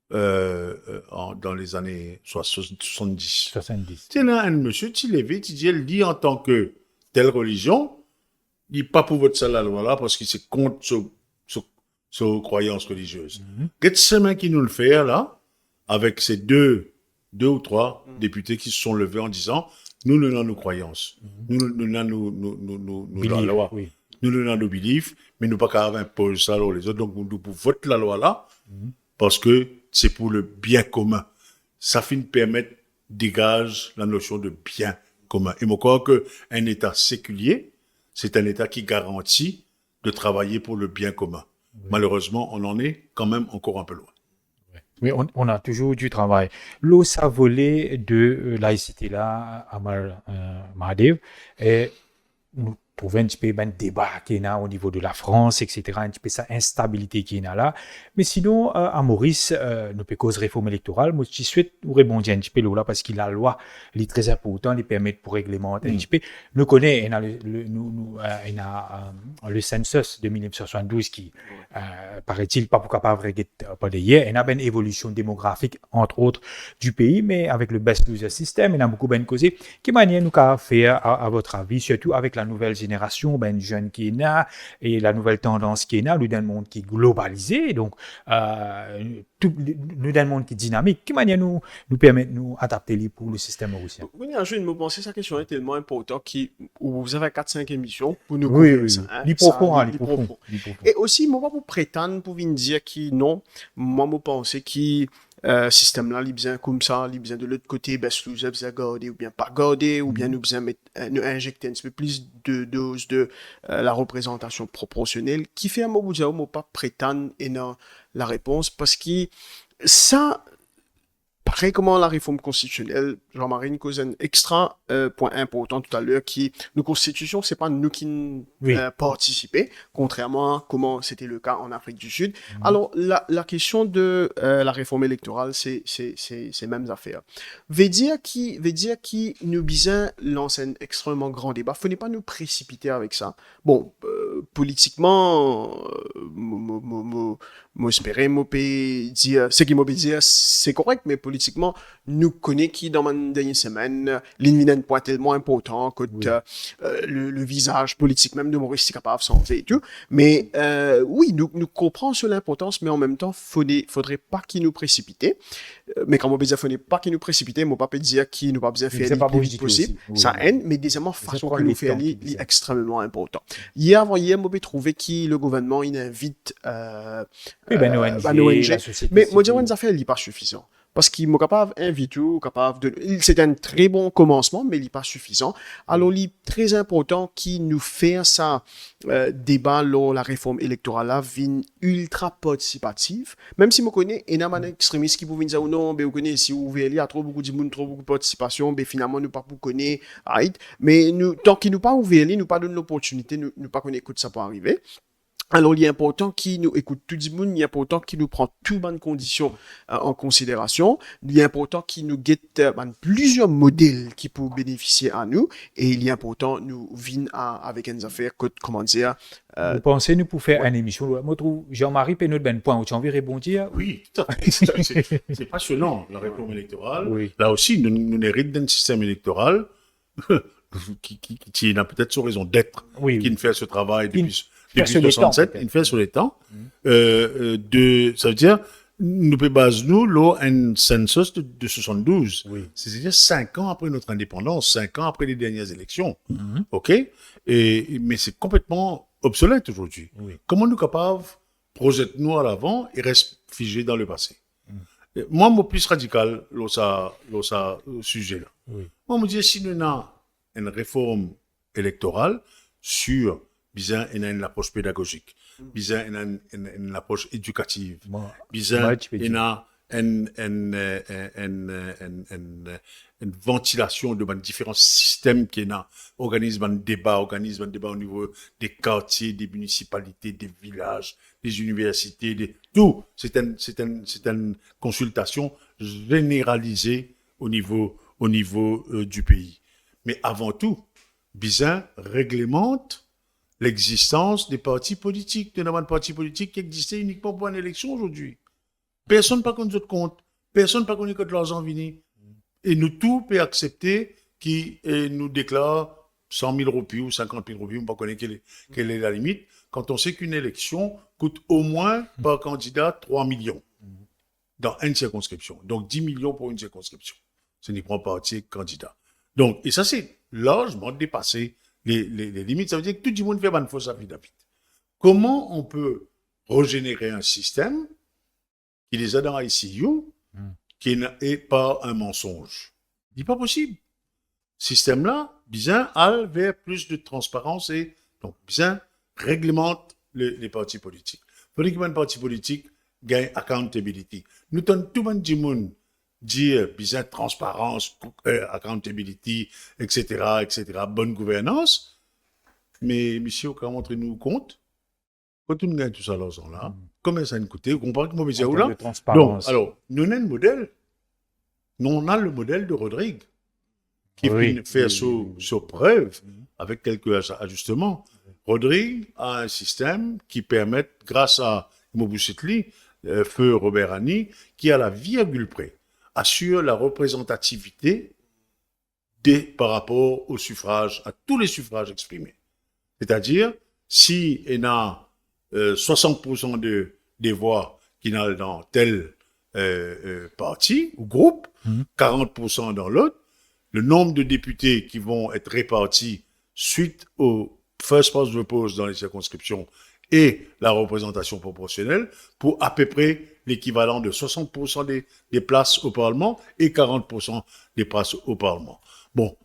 Dans les années 70. 70. Tu as un monsieur, tu levé, tu dis, elle dit en tant que telle religion, il n'est pas pour votre salle la loi là parce qu'il c'est contre ses croyances religieuses. Quel chemin qui nous le fait là, avec ces deux ou trois députés qui se sont levés en disant, nous avons nos croyances, nous avons la loi, oui. nous avons nos beliefs, mais nous pas qu'à imposer ça aux les autres, donc nous pouvons voter la loi là, parce que c'est pour le bien commun. Ça finit permettre dégage la notion de bien commun. Et moi, je crois qu'un État séculier, c'est un État qui garantit de travailler pour le bien commun. Oui. Malheureusement, on en est quand même encore un peu loin. Oui, on a toujours du travail. L'eau, ça volé de laïcité là, à Mahadev, et nous trouvons un petit peu un débat qui est là au niveau de la France, etc., un petit peu sa instabilité qui est là. Mais sinon, à Maurice, nous peut cause réforme électorale. Moi, je souhaite nous répondre un petit peu là, parce que la loi, elle est très importante, elle permet pour réglementer un petit peu. Nous connaissons, le census de 1972 qui, paraît-il, pas pour capable de pas hier. Il y a une évolution démographique, entre autres, du pays, mais avec le best loser system, il y a beaucoup de causé. Quelle manière nous avons faire, à votre avis, surtout avec la nouvelle génération, jeune qui est là, et la nouvelle tendance qui est là, nous dans le monde qui est globalisé, donc, nous dans le monde qui est dynamique. Quelle manière nous permet de nous adapter pour le système mauricien? Oui, je me pensais que cette question est tellement importante où vous avez 4-5 émissions pour nous couvrir ça. Profond. Et aussi, moi, pour prétendre, pour venir dire que non, moi, je pense que système là, il besoin comme ça, il besoin de l'autre côté, nous besoin garder ou bien pas garder, ou bien nous besoin nous injecter un petit peu plus de doses de la représentation proportionnelle, qui fait un mot vous dire, moi pas prétendre et non la réponse, parce que ça, pareil comment la réforme constitutionnelle, Jean-Marie une cause un extra point important tout à l'heure, qui nos constitutions, c'est pas nous qui participer, contrairement à comment c'était le cas en Afrique du Sud. Alors la question de la réforme électorale, c'est mêmes affaires. Veut dire qui nous besoin lancer un extrêmement grand débat. Faut pas nous précipiter avec ça. Bon, politiquement, moi espérer moi dire ce qui m'a dire c'est correct, mais politiquement nous connaît qui dans ma dernière semaine l'invité point tellement important que le visage politique même de Maurice est capable de changer et tout, mais oui nous comprenons sur l'importance, mais en même temps faudrait pas qu'il nous précipiter, mais quand on peut dire faudrait pas qu'il nous précipiter, moi pas peut dire qu'il nous pas besoin faire le plus vite possible, ça haine, mais deuxièmement façon que nous faire est extrêmement important. Hier moi peut trouver que le gouvernement il invite ONG, mais moi dire une affaire il est pas suffisant. Parce qu'il est capable d'inviter, c'est un très bon commencement, mais il n'est pas suffisant. Alors, il est très important qu'il nous fasse ça, débat lors la réforme électorale là, vient ultra participative. Même si je connais énormément d'extrémistes qui peuvent dire, oh non, ben, vous connaissez, si vous voulez, il y a trop beaucoup de monde, trop beaucoup de participation, ben, finalement, nous pas pour connaître, right? Mais nous, tant qu'il nous pas ouvert, nous pas donné l'opportunité, nous pas connaître que ça peut arriver. Alors, il est important qu'il nous écoute tout le monde, il est important qu'il nous prend toutes bonnes conditions en considération. Il est important qu'il nous guette plusieurs modèles qui peuvent bénéficier à nous. Et il est important nous vînes avec une affaire, comment dire. Vous pensez nous pour faire une émission? Moi, je trouve Jean-Marie Pénaud ben point où tu as envie de rebondir. Oui, tout à fait. C'est passionnant, la réforme électorale. Oui. Là aussi, nous héritons d'un système électoral qui n'a peut-être son raison d'être, Oui, qui oui. ne fait ce travail Qui depuis fait sur les temps, 67, peut-être. il fait sur les temps. Ça veut dire, nous peut baser nous, là, un census de 72. Oui. C'est-à-dire 5 ans après notre indépendance, 5 ans après les dernières élections. Mhm. OK? Mais c'est complètement obsolète aujourd'hui. Oui. Comment nous capables projeter nous à l'avant et rester figés dans le passé? Moi, mon plus radical, là, sujet-là. Oui. Moi, je me dis, si nous avons une réforme électorale sur, bizarre, une approche pédagogique, bizarre, une approche éducative, Moi, bizarre, tu peux il y dire. a une ventilation de différents systèmes qui organisent un débat au niveau des quartiers, des municipalités, des villages, des universités, tout. C'est une consultation généralisée au niveau du pays. Mais avant tout, Bizin réglemente l'existence des partis politiques, de nombreux partis politiques qui existaient uniquement pour une élection aujourd'hui. Personne ne peut connaître notre compte, personne ne peut connaître l'argent venu. Et nous tous peut accepter qui nous déclare 100 000 roupies ou 50 000 roupies, on ne peut pas connaître quelle est la limite, quand on sait qu'une élection coûte au moins par candidat 3 millions dans une circonscription. Donc 10 millions pour une circonscription. Ce n'est pas un parti candidat. Donc, et ça c'est largement dépassé les limites. Ça veut dire que tout le monde fait une fausse affidavit. Comment on peut régénérer un système qui les a dans ICU, qui n'est pas un mensonge? Il n'est pas possible. Système-là, bien, aller vers plus de transparence et donc bien réglemente les partis politiques. Pour que un parti politique gagne accountability. Nous tenons tout le monde dire bien transparence, accountability, etc., bonne gouvernance. Mais monsieur, quand montrez-nous compte, quand on gagne tout ça là, combien ça nous coûte? Vous comprenez comment je En là? termes de transparence. Donc, alors, nous avons un modèle. Nous, on a le modèle de Rodrigue, qui Oui. fait sur preuve, avec quelques ajustements. Rodrigue a un système qui permet, grâce à Mobusitli, feu Robert Annie, qui à la virgule près assure la représentativité par rapport au suffrage, à tous les suffrages exprimés. C'est-à-dire, si il y a 60% des voix qui n'ont dans tel parti ou groupe, 40% dans l'autre, le nombre de députés qui vont être répartis suite au first past the post dans les circonscriptions et la représentation proportionnelle pour à peu près l'équivalent de 60% des places au Parlement et 40% des places au Parlement. Bon,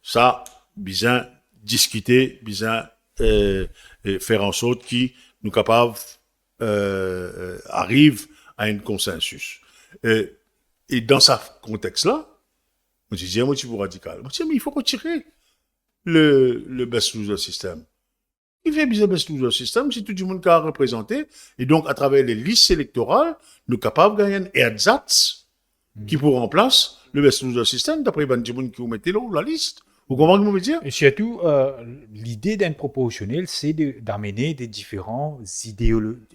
ça, bien discuter, bien faire en sorte qu'ils nous capables arrivent à un consensus. Et dans ce contexte-là, je disais, moi, je suis radical. Je dis, mais il faut retirer le best loser system. Il fait bien best loser system si tout le monde a représenté. Et donc, à travers les listes électorales, nous sommes capables de gagner un ersatz qui pour remplacer le best loser system, d'après les gens qui vous mettez là, la liste. Vous comprenez ce que je veux dire? Et surtout, l'idée d'un proportionnel, c'est d'amener des différentes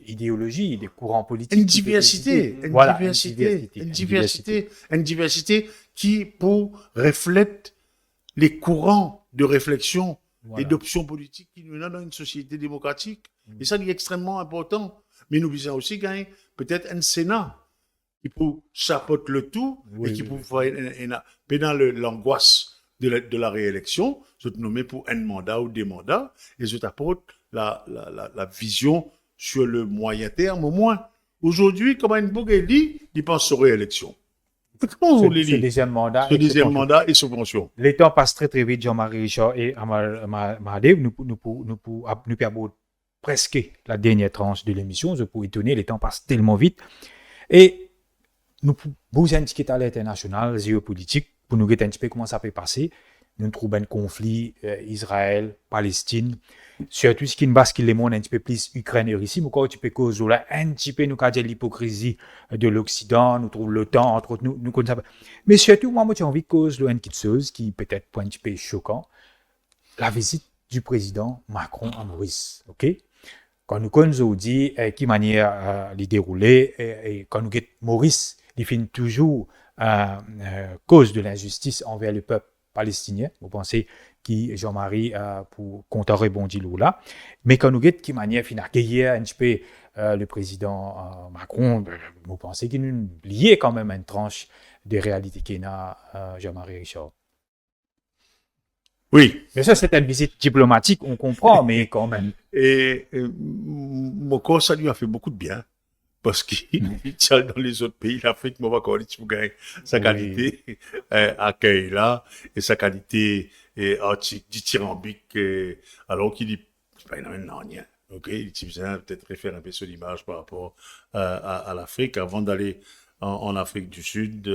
idéologies, des courants politiques. Une diversité qui pour reflète les courants de réflexion et d'options politiques qui nous ont dans une société démocratique. Et ça, c'est extrêmement important. Mais nous visons aussi gagner peut-être un Sénat qui pour chapeauter le tout et qui pour faire pendant l'angoisse de la réélection, je te nomme pour un mandat ou des mandats, et je t'apporte la vision sur le moyen terme au moins. Aujourd'hui, comme une Bougeli, il pense sur réélection. Comment vous les ce dites? deuxième mandat. Ce deuxième mandat et subvention. Le temps passe très très vite, Jean-Marie Richard et Mahadev. Nous perdons presque la dernière tranche de l'émission. Je peux étonner, le temps passe tellement vite. Et nous pouvons indiquer à l'international, géopolitique, pour nous dire un petit peu comment ça peut passer. Nous trouvons un conflit Israël-Palestine. Surtout ce qui nous bascule le monde un petit peu plus Ukraine et Russie. Mais quand tu peux causer là, un petit peu nous dire l'hypocrisie de l'Occident, nous trouvons l'OTAN, entre autres, nous connaissons. Mais surtout, moi, j'ai envie de causer une petite chose qui peut-être un petit peu choquant. La visite du président Macron à Maurice. OK? Quand nous connaissons dit qui manière les dérouler, et quand nous guettons Maurice, il finit toujours cause de l'injustice envers le peuple palestinien. Vous pensez qui Jean-Marie pour compter rebondir là. Mais quand nous guettons qui manière finit accueillir un petit peu le président Macron, vous pensez qu'il nous lié quand même à une tranche de réalité qu'il a Jean-Marie Richard. Oui. Mais ça, c'est une visite diplomatique, on comprend, mais quand même. Et mon corps, ça lui a fait beaucoup de bien. Parce qu'il tient dans les autres pays d'Afrique, mais on va encore dire sa qualité accueil là, et sa qualité dithyrambique, alors qu'il dit, c'est pas énormément rien. Ok, il dit, peut-être refaire un peu sur l'image par rapport à l'Afrique, avant d'aller en Afrique du Sud,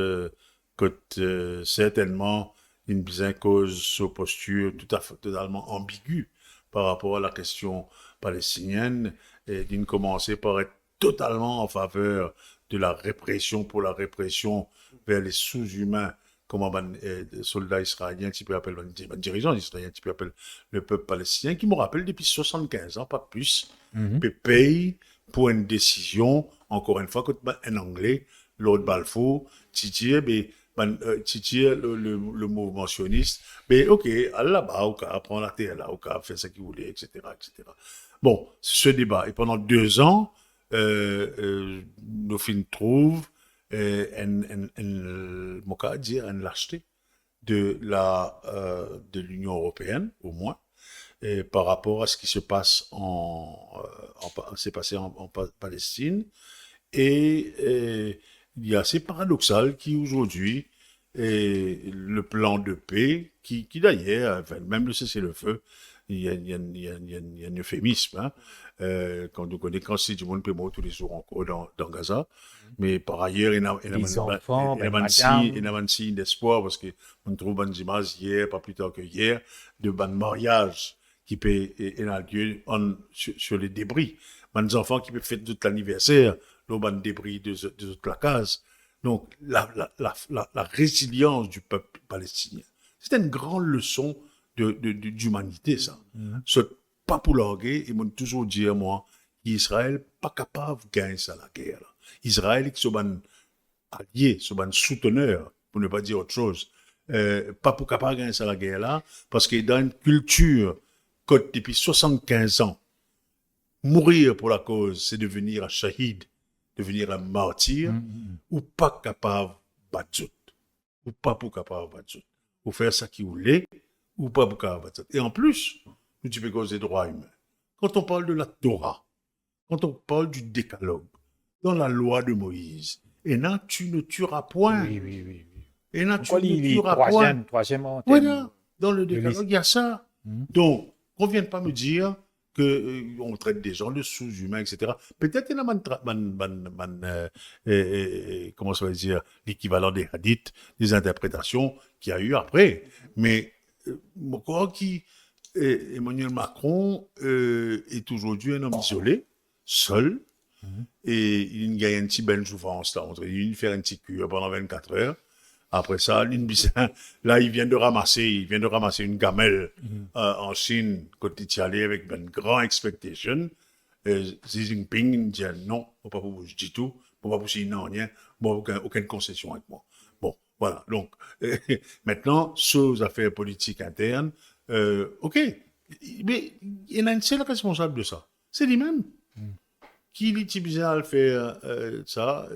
certainement, une bien cause sur posture totalement ambiguë par rapport à la question palestinienne, et d'une commencer par être totalement en faveur de la répression pour la répression vers les sous-humains, comme un soldat israélien qui peut appeler un dirigeant israélien qui peut appeler le peuple palestinien, qui me rappelle depuis 75 ans, pas plus, paye pour une décision, encore une fois, quand un Anglais, Lord Balfour, Titier, le mouvement sioniste, mais ok, allez là-bas, au cas, prendre la terre là, au cas, faire ce qu'il voulait, etc., etc. Bon, ce débat, et pendant 2 ans, nos films trouvent une lâcheté de l'Union européenne, au moins, par rapport à ce qui se passe s'est passé en Palestine. Et il y a assez paradoxal qui aujourd'hui le plan de paix qui d'ailleurs, enfin, même le cessez-le-feu, il y a un euphémisme, hein, quand on connaît quand c'est du monde peut mourir tous les jours encore dans Gaza, mais par ailleurs il y a un signe d'espoir parce que on trouve des images hier, pas plus tard que hier, de mariage qui peut avoir lieu sur les débris, des enfants qui peuvent fêter tout l'anniversaire, le débris de toute la case. Donc la résilience du peuple palestinien, c'est une grande leçon d'humanité, ça. Ce pas pour larguer, ils m'ont toujours dit, moi, qu'Israël pas capable de gagner ça, la guerre. Là. Israël, qui sont alliés, sont souteneurs, pour ne pas dire autre chose, pas pour capable de gagner ça, la guerre, là, parce que dans une culture, que depuis 75 ans, mourir pour la cause, c'est devenir un shahid, devenir un martyr, ou pas capable de battre, ou pas pour capable de battre, ou faire ça qui voulait, ou pas pour capable de battre. Et en plus, nous tu peux causer des droits humains. Quand on parle de la Torah, quand on parle du décalogue, dans la loi de Moïse, et là, tu ne tueras point. Oui. Et là, tu ne tueras point. Troisième Voilà, dans le décalogue, il y a ça. Donc, qu'on ne vienne pas me dire qu'on traite des gens de sous-humains, etc. Peut-être qu'il y a comment ça veut dire, l'équivalent des hadiths, des interprétations qu'il y a eu après. Mais, je crois qu'Emmanuel Macron est aujourd'hui un homme isolé, seul, et il y a une petite belle souffrance là. Il fait un petit cure pendant 24 heures. Après ça, là, il vient de ramasser une gamelle en Chine, quand il est allé avec une grande expectation. Xi Jinping il dit non, faut pas vous je dis tout, faut pas vous signer non, rien, bon, aucune concession avec moi. Bon, voilà. Donc, maintenant, sur les affaires politiques internes, ok, mais il y en a une seule responsable de ça, c'est lui-même. Qui l'utilise à faire ça,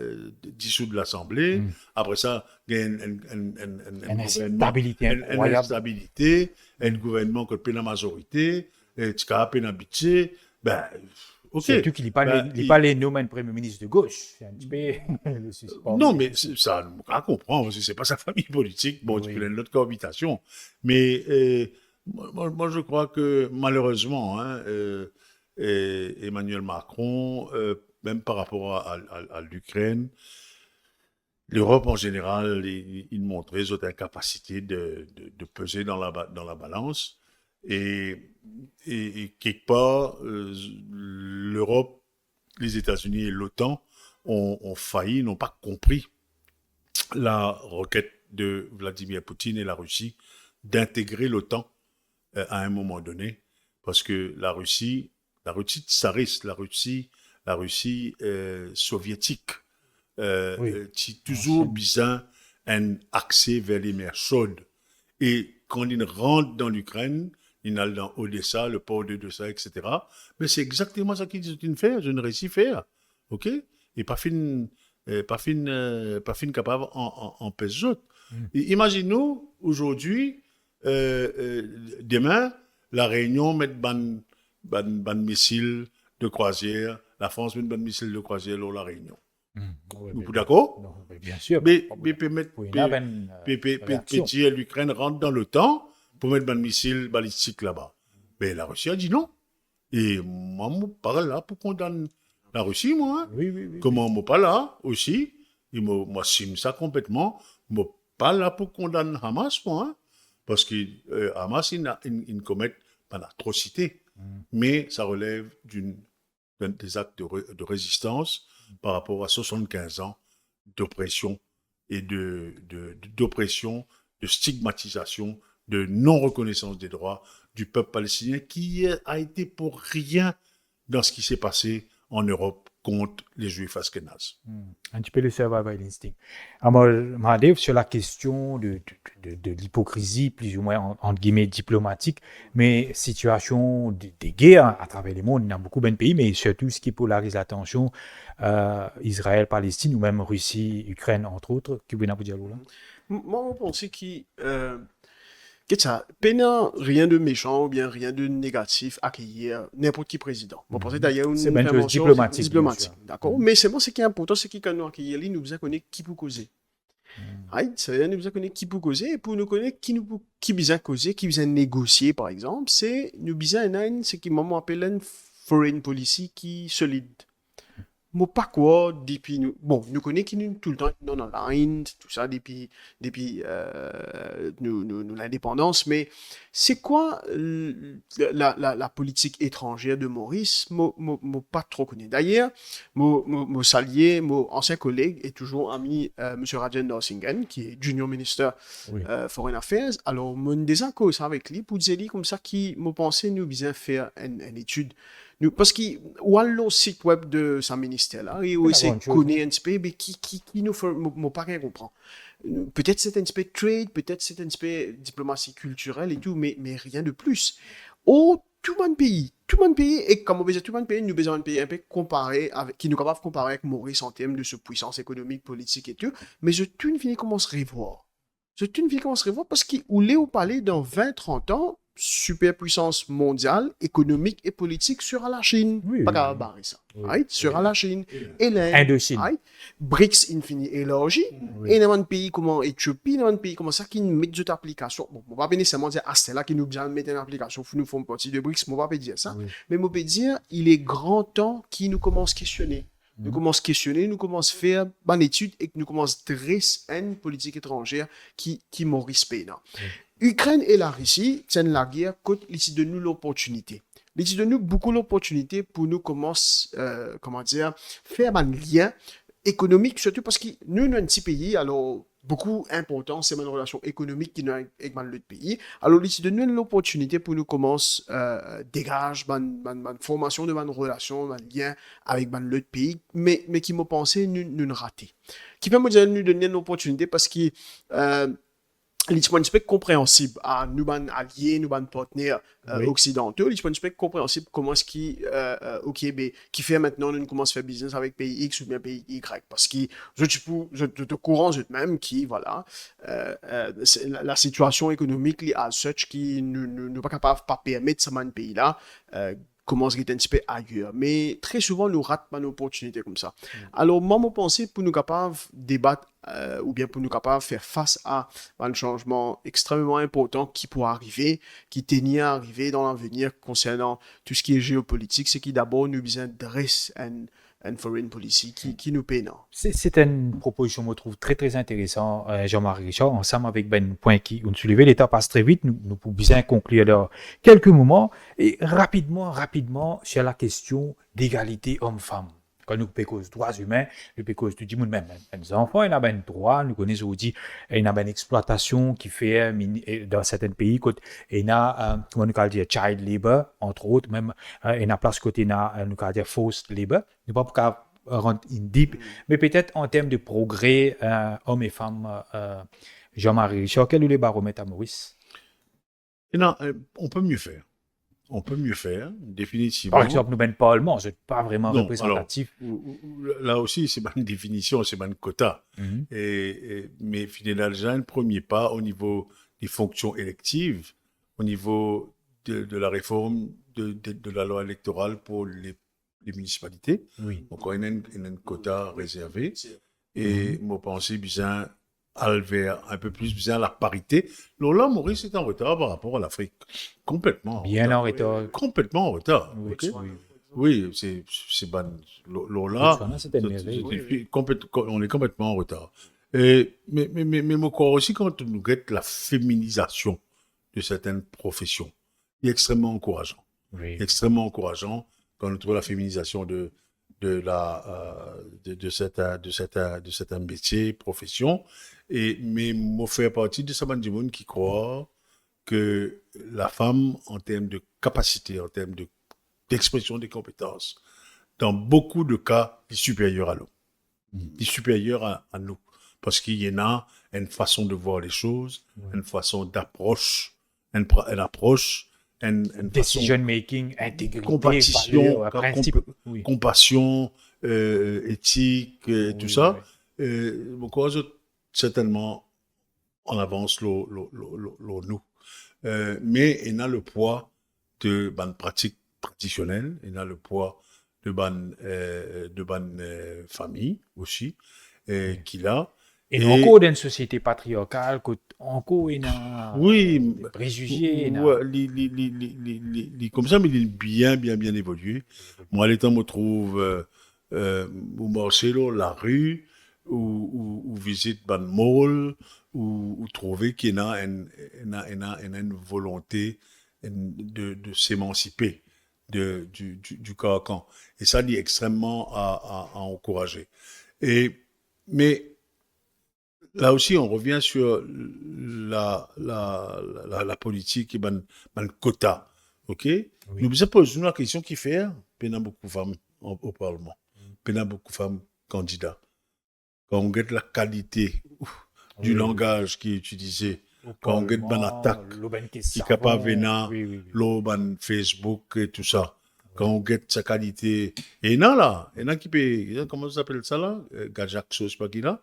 dissoudre l'Assemblée. Après ça, il y a une instabilité, un gouvernement qui a la majorité, qui a un budget. Ben, OK. Surtout qu'il n'est pas, Ben, il pas les nommés Premier ministre de gauche. C'est un petit peu le suspens. non, mais ça, on comprend, parce que c'est pas sa famille politique. Bon, tu Oui. connais notre cohabitation. Mais moi, je crois que malheureusement, hein, Emmanuel Macron, même par rapport à l'Ukraine, l'Europe en général, il montrait cette incapacité de peser dans la balance. Et, et quelque part, l'Europe, les États-Unis et l'OTAN ont failli, n'ont pas compris la requête de Vladimir Poutine et la Russie d'intégrer l'OTAN à un moment donné, parce que la Russie tsariste, la Russie soviétique, Oui. qui toujours Ancienne. besoin un accès vers les mers chaudes. Et quand ils rentrent dans l'Ukraine, ils allent dans Odessa, le port d'Odessa, etc. Mais c'est exactement ça qu'ils ont fait, je ne réussis faire. OK? Et pas fin capable en pèse autres. Imagine-nous, aujourd'hui, demain, la Réunion met ban missile de croisière, la France met ban missile de croisière dans la Réunion. Oui, Vous mais êtes d'accord? non, mais bien sûr. Mais Mais permettre il y a une réaction. dire l'Ukraine rentre dans l'OTAN pour mettre un missile balistique là-bas. Mais la Russie a dit non. Et moi, je parle là pour condamner la Russie, moi. Hein. Oui, oui, oui. Comment je parle là aussi. Et moi, sim ça complètement. Je parle là pour condamner Hamas, moi. Hein. Parce que Hamas, ils commettent pas d'atrocité. Mais ça relève des actes de résistance par rapport à 75 ans d'oppression et d'oppression, de stigmatisation, de non-reconnaissance des droits du peuple palestinien qui a été pour rien dans ce qui s'est passé en Europe contre les Juifs ashkénazes. Un petit peu le survival instinct. Alors, Mahadev, sur la question de l'hypocrisie, plus ou moins, entre guillemets, diplomatique, mais situation des guerres à travers le monde, il y a beaucoup de pays, mais surtout ce qui polarise l'attention, Israël-Palestine, ou même Russie-Ukraine, entre autres, qui vous dire là? Moi, je pense que ça, peine rien de méchant ou bien rien de négatif à accueillir n'importe qui président. Moi, je pense d'ailleurs une C'est bien chose intervention diplomatique, bien diplomatique. sûr. D'accord? Mais c'est bon, ce qui est important, c'est que quand nous accueillons, nous besoin connaître qui peut causer. Ça veut dire nous besoin connaître qui peut causer, et pour nous connaître qui besoin causer, qui besoin négocier, par exemple, c'est nous besoin ce qui maman appelle une foreign policy qui solide. Moi, pas quoi, depuis nous. Bon, nous connaissons qui nous tout le temps non online, tout ça, depuis l'indépendance, mais c'est quoi la politique étrangère de Maurice? Moi, pas trop connu. D'ailleurs, mon salier, mon ancien collègue et toujours ami, M. Rajan Norsingen, qui est Junior Minister Oui. Foreign Affairs. Alors, mon désaccord avec lui pour dire comme ça qui m'a pensé nous bien faire une étude. Parce qu'il y a le site web de sa ministère là, et où c'est connaît un petit peu, mais qui nous fait, moi pas rien comprendre. Peut-être c'est un petit peu trade, peut-être c'est un petit peu diplomatie culturelle et tout, mais rien de plus. Tout le pays, et comme on veut dire tout le pays, nous besoin d'un pays un peu comparé avec, qui nous capable de comparer avec Maurice en termes de sa puissance économique, politique et tout, mais je tout fini commence à revoir. Parce qu'il est au palais dans 20-30 ans, superpuissance mondiale, économique et politique sera la Chine. Oui, Pas oui, qu'à oui. barrer ça. Oui. Right? Sera la Chine. Et l'Inde. Indochine. Right? BRICS infini élargi. Oui. Et dans un pays comme Éthiopie, dans un pays comme ça, qui met d'autres applications. Bon, on va pas nécessairement dire, c'est là qui nous besoin de mettre une application, nous faisons partie de BRICS, on va pas dire ça. Oui. Mais on peut dire, il est grand temps qu'il nous commence à questionner. Nous commence à questionner, nous commence à faire une étude et que nous commence à dresser une politique étrangère qui Maurice Péna. Ukraine et la Russie tiennent la guerre contre l'ici de nous l'opportunité. L'ici de nous beaucoup l'opportunité pour nous commencer, faire un lien économique, surtout parce que nous, un petit pays, alors beaucoup important, c'est une relation économique qui nous avec l'autre pays. Alors l'ici de nous l'opportunité pour nous commencer dégage une formation de une relation, un lien avec l'autre pays, mais qui m'a pensé nous rater. Qui peut me dire nous donner une opportunité parce que c'est compréhensible à nous alliés, nous partenaires occidentaux. C'est compréhensible comment est-ce qui fait maintenant nous commence à faire business avec pays X ou bien pays Y. Parce que je te courant même qui, voilà, la situation économique à such qui nous pas capable de permettre ce pays-là commence à être un petit peu ailleurs. Mais très souvent, nous ratons pas nos opportunités comme ça. Alors, moi, mon pensée, pour nous capables de débattre ou bien pour nous capables de faire face à un changement extrêmement important qui pourrait arriver, qui tenait à arriver dans l'avenir concernant tout ce qui est géopolitique, c'est qui d'abord nous besoin dresser une foreign policy qui nous paye, non? C'est une proposition, je trouve, très, très intéressante, Jean-Marie Richard, ensemble avec Ben Point qui ont soulevé. L'état passe très vite, nous pouvons bien conclure dans quelques moments. Et rapidement, sur la question d'égalité homme-femme. Quand nous pécons droits humains, nous pécons du monde même. Les enfants, ils ont ben droit, nous connaissons aussi, il y a ben exploitation qui fait dans certains pays, il y a, comment nous allons dire, child labor, entre autres, même, il y a place côté, nous allons dire forced labor. Nous ne pouvons pas rentrer in deep, mais peut-être en termes de progrès, hommes et femmes, Jean-Marie Richard, quel est le baromètre à Maurice? Et non, on peut mieux faire. On peut mieux faire, définitivement. Par exemple, nous, ben Parlement, c'est pas vraiment Non, représentatif. Là aussi, c'est pas une définition, c'est pas une quota. Mhm. Mais finalement, déjà un premier pas au niveau des fonctions électives, au niveau de la réforme de la loi électorale pour les municipalités. Oui. Donc, on a une quota réservée. Et moi, pensais bien vers un peu plus bien la parité. Là, Maurice est en retard par rapport à l'Afrique. Complètement. Bien en retard. Complètement en retard. Oui, ok? oui. Oui, c'est ban. Là, Botswana, c'était une merveille. on est complètement en retard. Mais je crois aussi quand on nous guette la féminisation de certaines professions, il est extrêmement encourageant. Oui. Extrêmement encourageant quand on trouve la féminisation de certains métiers, professions. Mais moi, faire partie de ce du monde qui croit que la femme, en termes de capacité, en termes d'expression des compétences, dans beaucoup de cas, est supérieure à l'homme. Est supérieure à nous. Parce qu'il y en a une façon de voir les choses, une façon d'approche, une approche, une Decision making, intégrité, compassion, valeur, principe. Oui. compassion, éthique, tout Oui, ça. oui. Pourquoi certainement en avance nous. Mais il a le poids de ban pratiques traditionnelles, il a le poids de ban famille aussi qu'il a. Et encore dans une société patriarcale, encore il y a Oui, des préjugés. Comme ça, mais il est bien évolué. Moi, les temps, me trouve au marché, la rue, ou visite ban mall, ou trouver qu'il y a une volonté de s'émanciper du carcan. Et ça, il est extrêmement à encourager. Mais là aussi, on revient sur la politique et ban quota. OK? Oui. Nous nous posons la question qui fait, il y a beaucoup de femmes au Parlement. Il y a beaucoup de femmes candidats. Quand on regarde la qualité du langage qui est utilisé, quand on regarde ban attaque, qui est capable de venir, l'oban Facebook et tout ça. Quand on regarde sa qualité, et il y en a qui peut, comment ça s'appelle ça là? Gajak Sauce, pas qui là?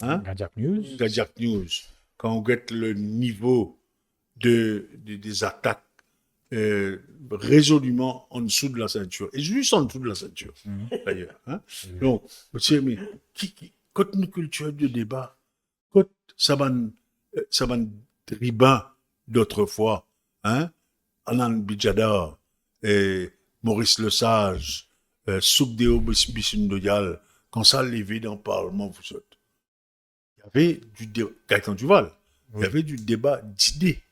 Hein? Gajak News. Gajak News. Quand on regarde le niveau des attaques résolument en dessous de la ceinture, et juste en dessous de la ceinture, d'ailleurs. Hein? Donc, mais quand une culture de débat, quand ça va riba d'autrefois, hein? Anan Bijadar, Maurice Lesage, Soukdeo Bissindoyal, quand ça levé dans le Parlement, vous autres. Il y avait du débat, Gaëtan Duval, il y avait du débat d'idées,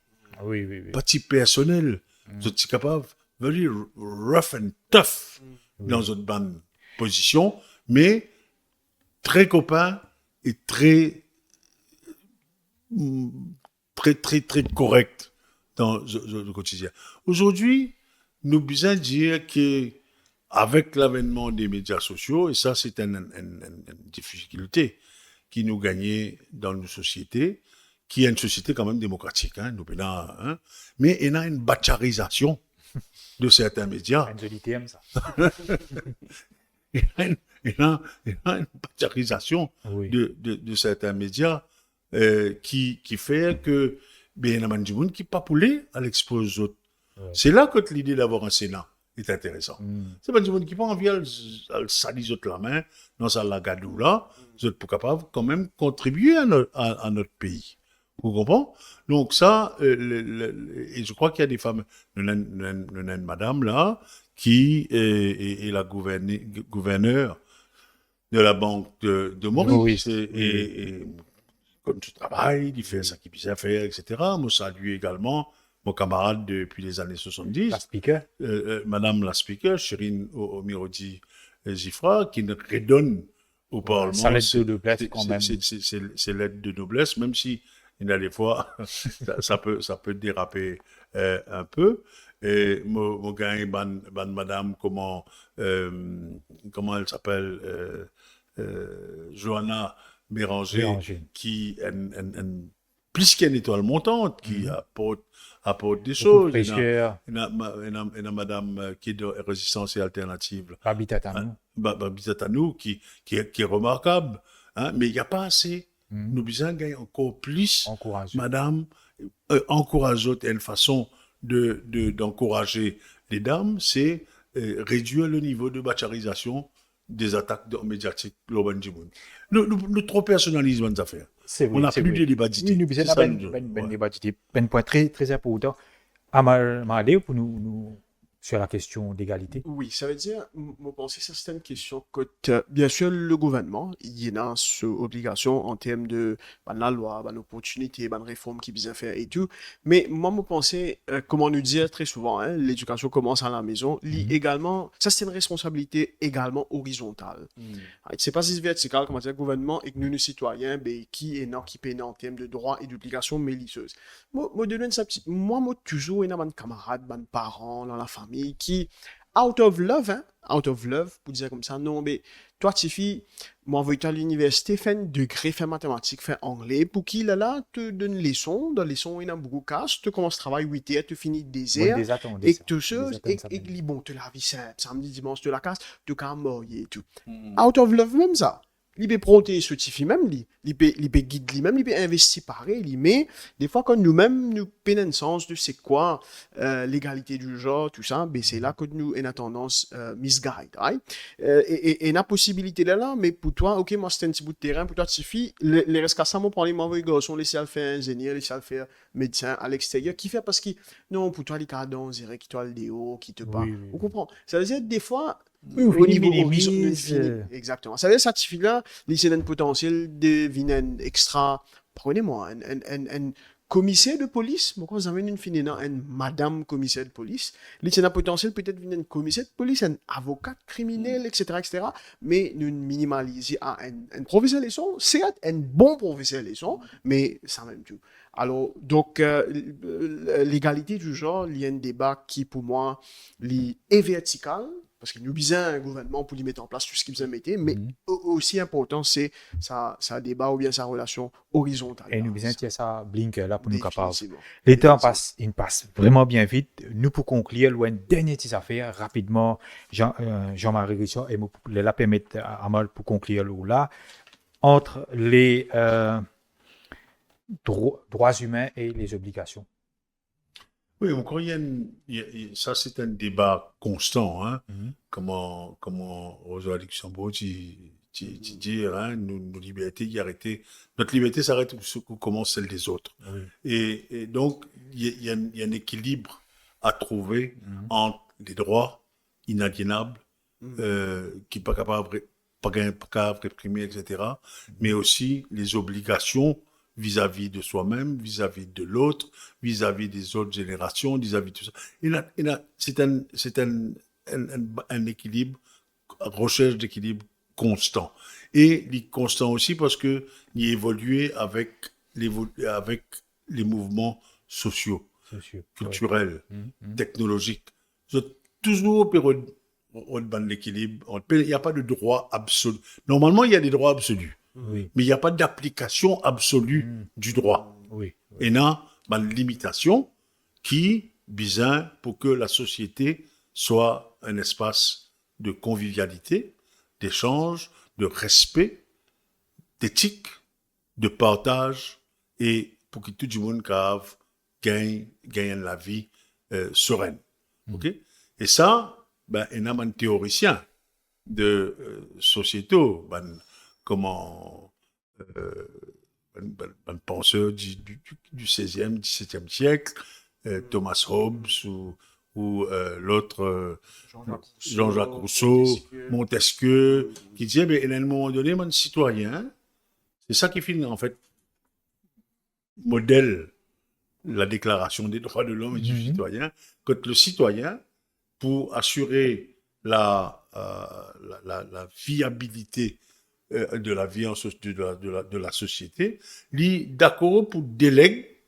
pas type personnel. Vous êtes capable, very rough and tough dans votre bonne position, mais très copain et très correct dans le quotidien. Aujourd'hui, nous besoin dire que avec l'avènement des médias sociaux, et ça c'est une difficulté qui nous gagnait dans nos sociétés, qui est une société quand même démocratique, hein, nous hein, mais il y a une bacharisation de certains médias. Il y a une bacharisation de certains médias qui fait que il y a des gens qui ne sont pas poulés à l'expose aux autres. C'est là que l'idée d'avoir un Sénat est intéressant. C'est pas du monde qui pas envie de salir les autres la main dans sa lagadou là, vous êtes pas capable quand même contribuer à notre pays. Vous comprenez? Donc ça, et je crois qu'il y a des femmes, nous avons une madame là, qui est la gouverneure de la banque de Maurice. Maurice, Et comme tu travailles, il fait ça qu'il puisse faire, etc. Moi, salue également mon camarade depuis les années 70, la speaker. Madame la speaker, Chérine Omirodi Zifra, qui nous redonne au Parlement. Ça l'aide de noblesse quand même. C'est l'aide de noblesse, même si il y a des fois, ça peut déraper un peu. Et mon gars, madame, comment elle s'appelle, Johanna Béranger, qui plus qu'une étoile montante, qui apporte des choses. Il y a madame qui est de résistance et alternative. Babitatanou. Qui est remarquable. Hein, mais il n'y a pas assez. Nous besoin gagner encore plus. Madame, encourage autres. Et une façon d'encourager les dames, c'est réduire le niveau de bacharisation des attaques médiatiques. Nous trop personnalisons les affaires. On n'a plus de débat d'idées. Nous besoin débat d'idées. Un point très, très important. Amal, pour nous sur la question d'égalité. Oui, ça veut dire, je pense que c'est une question que, bien sûr, le gouvernement, il y a une obligation en termes de la loi, l'opportunité, la réforme qu'il besoin faire et tout. Mais moi, je pense, comment nous dire très souvent, hein, l'éducation commence à la maison, également, ça c'est une responsabilité également horizontale. C'est pas si vertical, comment dire, le gouvernement et que nous, citoyens, qui est non, qui paye en termes de droits et d'obligations mélisseuses. Moi, toujours, il y a des camarades, des parents, dans la famille, qui, out of love, pour dire comme ça, non, mais toi, Tifi, moi, je vais à l'université, faire un degré, faire mathématiques, faire anglais, pour qu'il là, te donne une leçon, dans la leçon, il y a beaucoup de cas, tu commences à travailler 8 heures, tu finis des heures, et que tu sais, et bon, tu la vie simple, samedi, dimanche, tu la casses, tu quand marier et tout. Out of love, même ça. Il peut protéger ce Tifi même, il peut guider lui-même, il peut investir pareil, mais des fois, quand nous-mêmes, nous prenons un sens de c'est quoi l'égalité du genre, tout ça, ben c'est là que nous avons tendance misguide, right? Et la possibilité là, mais pour toi, ok, moi c'est un petit bout de terrain, pour toi, Tifi, les restes à ça, moi, pour les mauvais garçons, laisser le faire ingénieur, laisser le faire médecin à l'extérieur, qui fait parce que, non, pour toi, les cadons, on dirait qui toi le déo, qui te parle. On comprend. Ça veut dire, des fois, au niveau horizontal, exactement. Ça veut dire que cette fille-là, il a un potentiel de venir extra, prenez-moi, un commissaire de police, pourquoi vous avez une fille, une madame commissaire de police, il a un potentiel peut-être venir un commissaire de police, un avocat criminel, etc., mais nous minimalisons à un professeur de leçon, c'est un bon professeur de leçon, mais ça même tout. Alors, donc, l'égalité du genre, il y a un débat qui, pour moi, est vertical, parce que nous besoin un gouvernement pour lui mettre en place tout ce qu'il besoin de mettre, mais aussi important, c'est ça débat ou bien sa relation horizontale. Et nous besoin de ça blinker là pour nous capables. Les temps passent, ils passent vraiment bien vite. Nous, pour conclure, une dernière petite affaire, rapidement, Jean-Marie Richard, et la permettre à Amal pour conclure là, entre les droits humains et les obligations. Oui, encore ça c'est un débat constant, hein. Comment Rosa Luxembourg dit, hein, nos libertés, notre liberté s'arrête où commence celle des autres. Et donc il y a un équilibre à trouver entre les droits inaliénables qui pas capable réprimer, etc., mais aussi les obligations vis-à-vis de soi-même, vis-à-vis de l'autre, vis-à-vis des autres générations, vis-à-vis de tout ça. C'est un équilibre, recherche d'équilibre constant. Et il est constant aussi parce que il évolue avec les mouvements sociaux, culturels, technologiques. Toujours l'équilibre. Il n'y a pas de droit absolu. Normalement, il y a des droits absolus. Mais il n'y a pas d'application absolue du droit. Et là, une limitation qui vise pour que la société soit un espace de convivialité, d'échange, de respect, d'éthique, de partage, et pour que tout le monde gagne la vie sereine. Et ça, ben, il y a un théoricien de sociétaux, ben, comment, ben, penseur du 16e, 17e siècle, Thomas Hobbes ou l'autre Jean-Jacques Rousseau, Montesquieu, qui disait, ben, à un moment donné, mon citoyen, c'est ça qui finit en fait modèle la déclaration des droits de l'homme et du citoyen, quand le citoyen, pour assurer la viabilité de la vie de la société, lui d'accord pour déléguer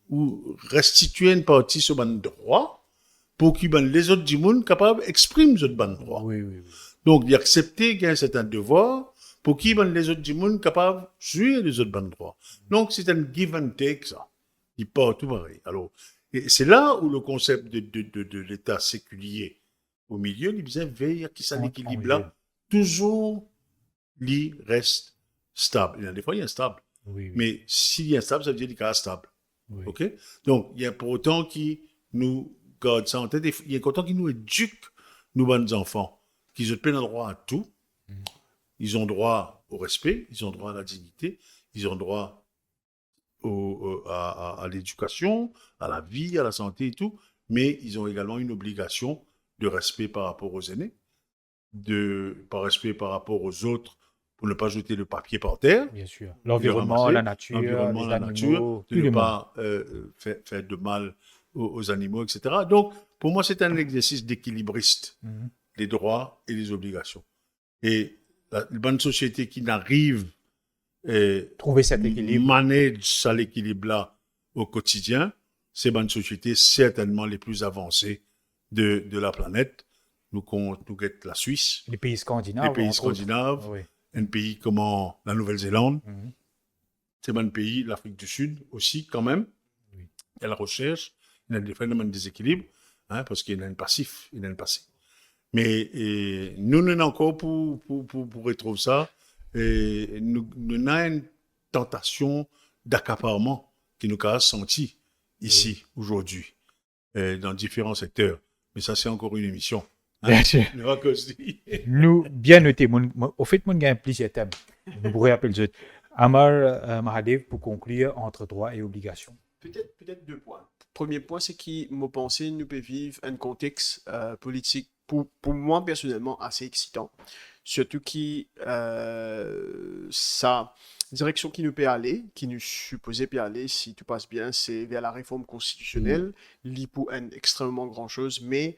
ou restituer une partie sur le droit pour que les autres du monde capables d'exprimer ce droit. Oui, oui, oui. Donc, il accepter qu'il y a un certain devoir pour que les autres du monde capables de jouer les autres droits. Donc, c'est un give and take, ça. Il part tout pareil. Alors, et c'est là où le concept de l'État séculier au milieu, il disait, veille à qui ça l'équilibre-là, toujours, il reste stable. Il y a des fois, il est instable. Oui, oui. Mais s'il est instable, ça veut dire qu'il est stable. Oui. OK? Donc, il y a pour autant qui nous garde ça en tête, il y a pour autant qui nous éduque, nous, bonnes enfants, qu'ils ont plein droit à tout. Ils ont droit au respect, ils ont droit à la dignité, ils ont droit à l'éducation, à la vie, à la santé et tout, mais ils ont également une obligation de respect par rapport aux aînés, par respect par rapport aux autres, pour ne pas jeter le papier par terre. Bien sûr. L'environnement, la nature, l'environnement, les la animaux, nature, tout de le ne monde. pas faire de mal aux animaux, etc. Donc, pour moi, c'est un exercice d'équilibriste, les droits et les obligations. Et la bonne société qui n'arrive Trouver cet équilibre. manage ça l'équilibre-là au quotidien, c'est bonnes sociétés certainement les plus avancées de la planète. Nous guettons la Suisse, Les pays scandinaves. les pays entre autres. scandinaves, Oui. un pays comme la Nouvelle-Zélande, c'est un pays, l'Afrique du Sud aussi quand même. Oui. Il y a la recherche, il y a des phénomènes de déséquilibre, parce qu'il y a un passif, il y a un passé. Mais nous, nous encore pour retrouver ça, nous avons une tentation d'accaparement qui nous a senti ici, aujourd'hui, dans différents secteurs. Mais ça, c'est encore une émission. Bien sûr. Nous, bien noté. Au fait, mon gain plusieurs thèmes. Nous pourrions appeler ça. Amar Mahadev, pour conclure, entre droits et obligations. Peut-être 2 points. Premier point, c'est que, me penser, nous pouvons vivre un contexte politique, pour moi, personnellement, assez excitant. Surtout qui, sa direction qui nous peut aller, qui nous supposait peut aller, si tout passe bien, c'est vers la réforme constitutionnelle, l'IPO est extrêmement grand chose, mais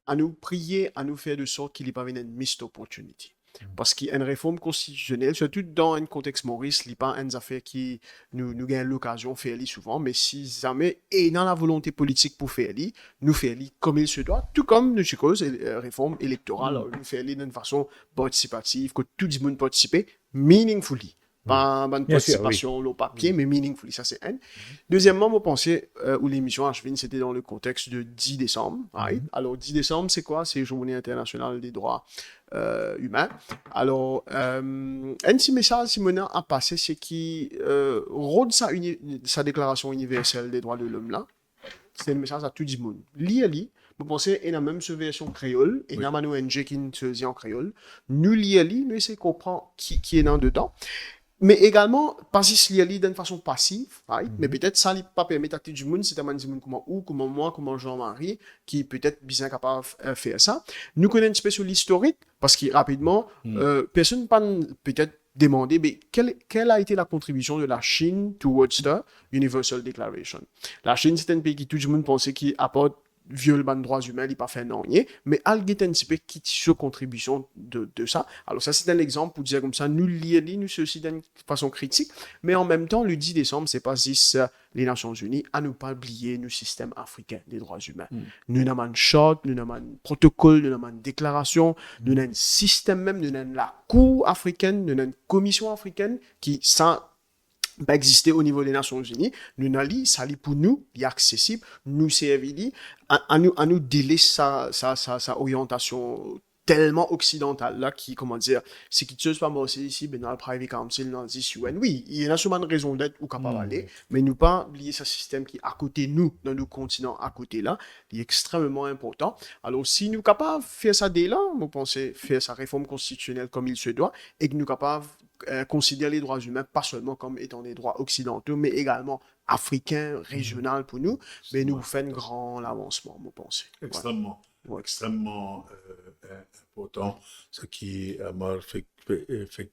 à nous prier, à nous faire de sorte qu'il n'y ait pas une missed opportunity. Parce qu'une réforme constitutionnelle, surtout dans un contexte Maurice, il n'y a pas une affaire qui nous gagne l'occasion de faire souvent, mais si jamais, et dans la volonté politique pour faire nous faire comme il se doit, tout comme nous suppose réforme électorale, nous faire d'une façon participative, que tout le monde participe meaningfully. Pas une participation au papier, mais meaningfully, ça c'est un. Deuxièmement, moi pensais où l'émission Ashwin, c'était dans le contexte de 10 décembre. Right? Alors, 10 décembre, c'est quoi? C'est Journée internationale des droits humains. Alors, un petit message, Simona, a passé, c'est qu'il rôde sa déclaration universelle des droits de l'homme là. C'est un message à tout le monde. Lis. Vous pensez, il y a même cette version créole, et il y a une ONG qui se dit en créole. Nous lis, nous essayons de comprendre qui est dans dedans. Mais également, pas juste lire d'une façon passive, right? Mais peut-être ça ne pas permettre à tout le monde, c'est un monde comme moi, comme Jean-Marie, qui peut-être bien capable de faire ça. Nous connaissons un petit peu sur l'historique, parce que rapidement, personne ne peut peut-être demander, mais quelle a été la contribution de la Chine towards the Universal Declaration? La Chine, c'est un pays qui tout le monde pensait qu'il apporte viole les droits humains, il n'a pas fait non rien, mais elle a un petit peu qui sur contribution de ça. Alors ça, c'est un exemple pour dire comme ça, nous lire, nous ceci d'une façon critique, mais en même temps, le 10 décembre, c'est pas juste les Nations Unies, à ne pas oublier nos systèmes africains des droits humains. Nous avons une charte, nous avons un protocole, nous avons une déclaration, nous avons un système même, nous avons la Cour africaine, nous avons une commission africaine qui, ça, pas exister au niveau des Nations Unies. Nous n'allons, ça lit pour nous, il est accessible, nous servir, à nous délaisser sa orientation tellement occidentale là qui, comment dire, c'est qui ne pas bosser ici, ben dans le private council, dans le UN. Oui, il y a sûrement une raison d'être ou capable d'aller, mais nous pas oublier ce système qui est à côté de nous, dans nos continents à côté là, il est extrêmement important. Alors, si nous sommes capables de faire ça dès là, vous pensez faire sa réforme constitutionnelle comme il se doit, et que nous sommes capables de considérer les droits humains pas seulement comme étant des droits occidentaux, mais également africains, régionaux pour nous, mais nous faisons un grand avancement, vous pensez. Extrêmement. Ouais. Extrêmement important, ce qui m'a fait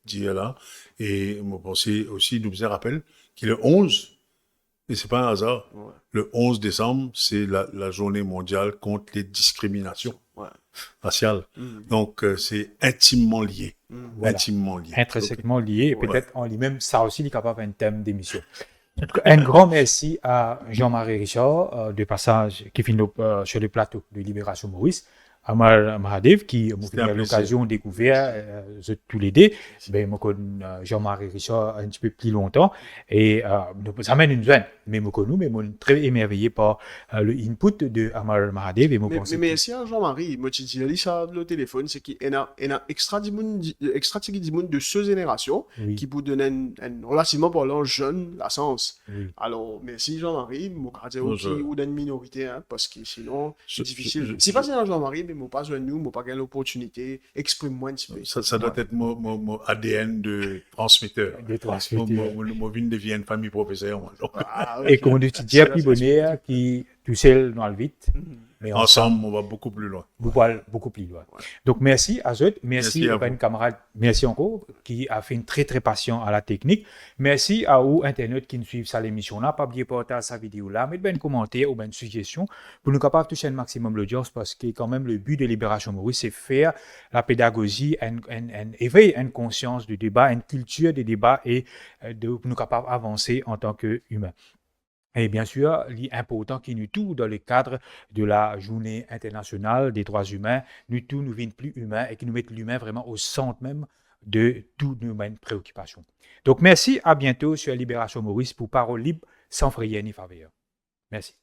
dire là. Et moi, pensais aussi, nous faisait rappel qu'il est le 11, et c'est pas un hasard, le 11 décembre, c'est la journée mondiale contre les discriminations raciales. Donc, c'est intimement lié. Voilà. Intimement lié. Intrinsèquement lié, et peut-être en lui-même, ça aussi, il est capable d'un thème d'émission. Un grand merci à Jean-Marie Richard, de passage, qui finit sur le plateau de Libération Maurice. Amar Mahadev, qui m'a eu l'occasion de découvrir tous les deux. Ben, moi, Jean-Marie Richard un petit peu plus longtemps. Et ça amène une jeune. Mais moi, mais moi, très émerveillé par le input de Amar Mahadev. Et mais merci à Jean-Marie. Moi, tu dis ça le téléphone, c'est qu'il y a extra du monde de ce génération qui peut donner un relativement parlant jeune la sens. Alors, merci Jean-Marie. Moi, je aussi ou d'une minorité, hein, parce que sinon, c'est difficile. Si pas c'est Jean-Marie, mais moi pas besoin de nous, moi pas gagner l'opportunité, exprime-moi un petit peu. Ça doit être mon ADN de transmetteur. De transmetteur. Mon vie devient une famille professeur. Et comme tu dis, plus bonheur qui tout seul dans le vide. Mais ensemble, on va beaucoup plus loin. Beaucoup plus loin. Donc, merci à eux. Merci à mes camarades. Merci encore, qui a fait une très, très patient à la technique. Merci à vous, Internet, qui nous suivent à l'émission-là. Pas oublier de partager sa vidéo-là, mettre un commentaire ou une suggestion pour nous capables de toucher un maximum l'audience parce que, quand même, le but de Libération Maurice, c'est faire la pédagogie, éveiller une conscience du débat, une culture du débat et de nous capables d'avancer en tant qu'humains. Et bien sûr, l'important qui nous tout dans le cadre de la journée internationale des droits humains, nous tout nous vient plus humains et qui nous mettent l'humain vraiment au centre même de toutes nos préoccupations. Donc merci, à bientôt sur Libération Maurice pour Parole libre sans frayeur ni faveur. Merci.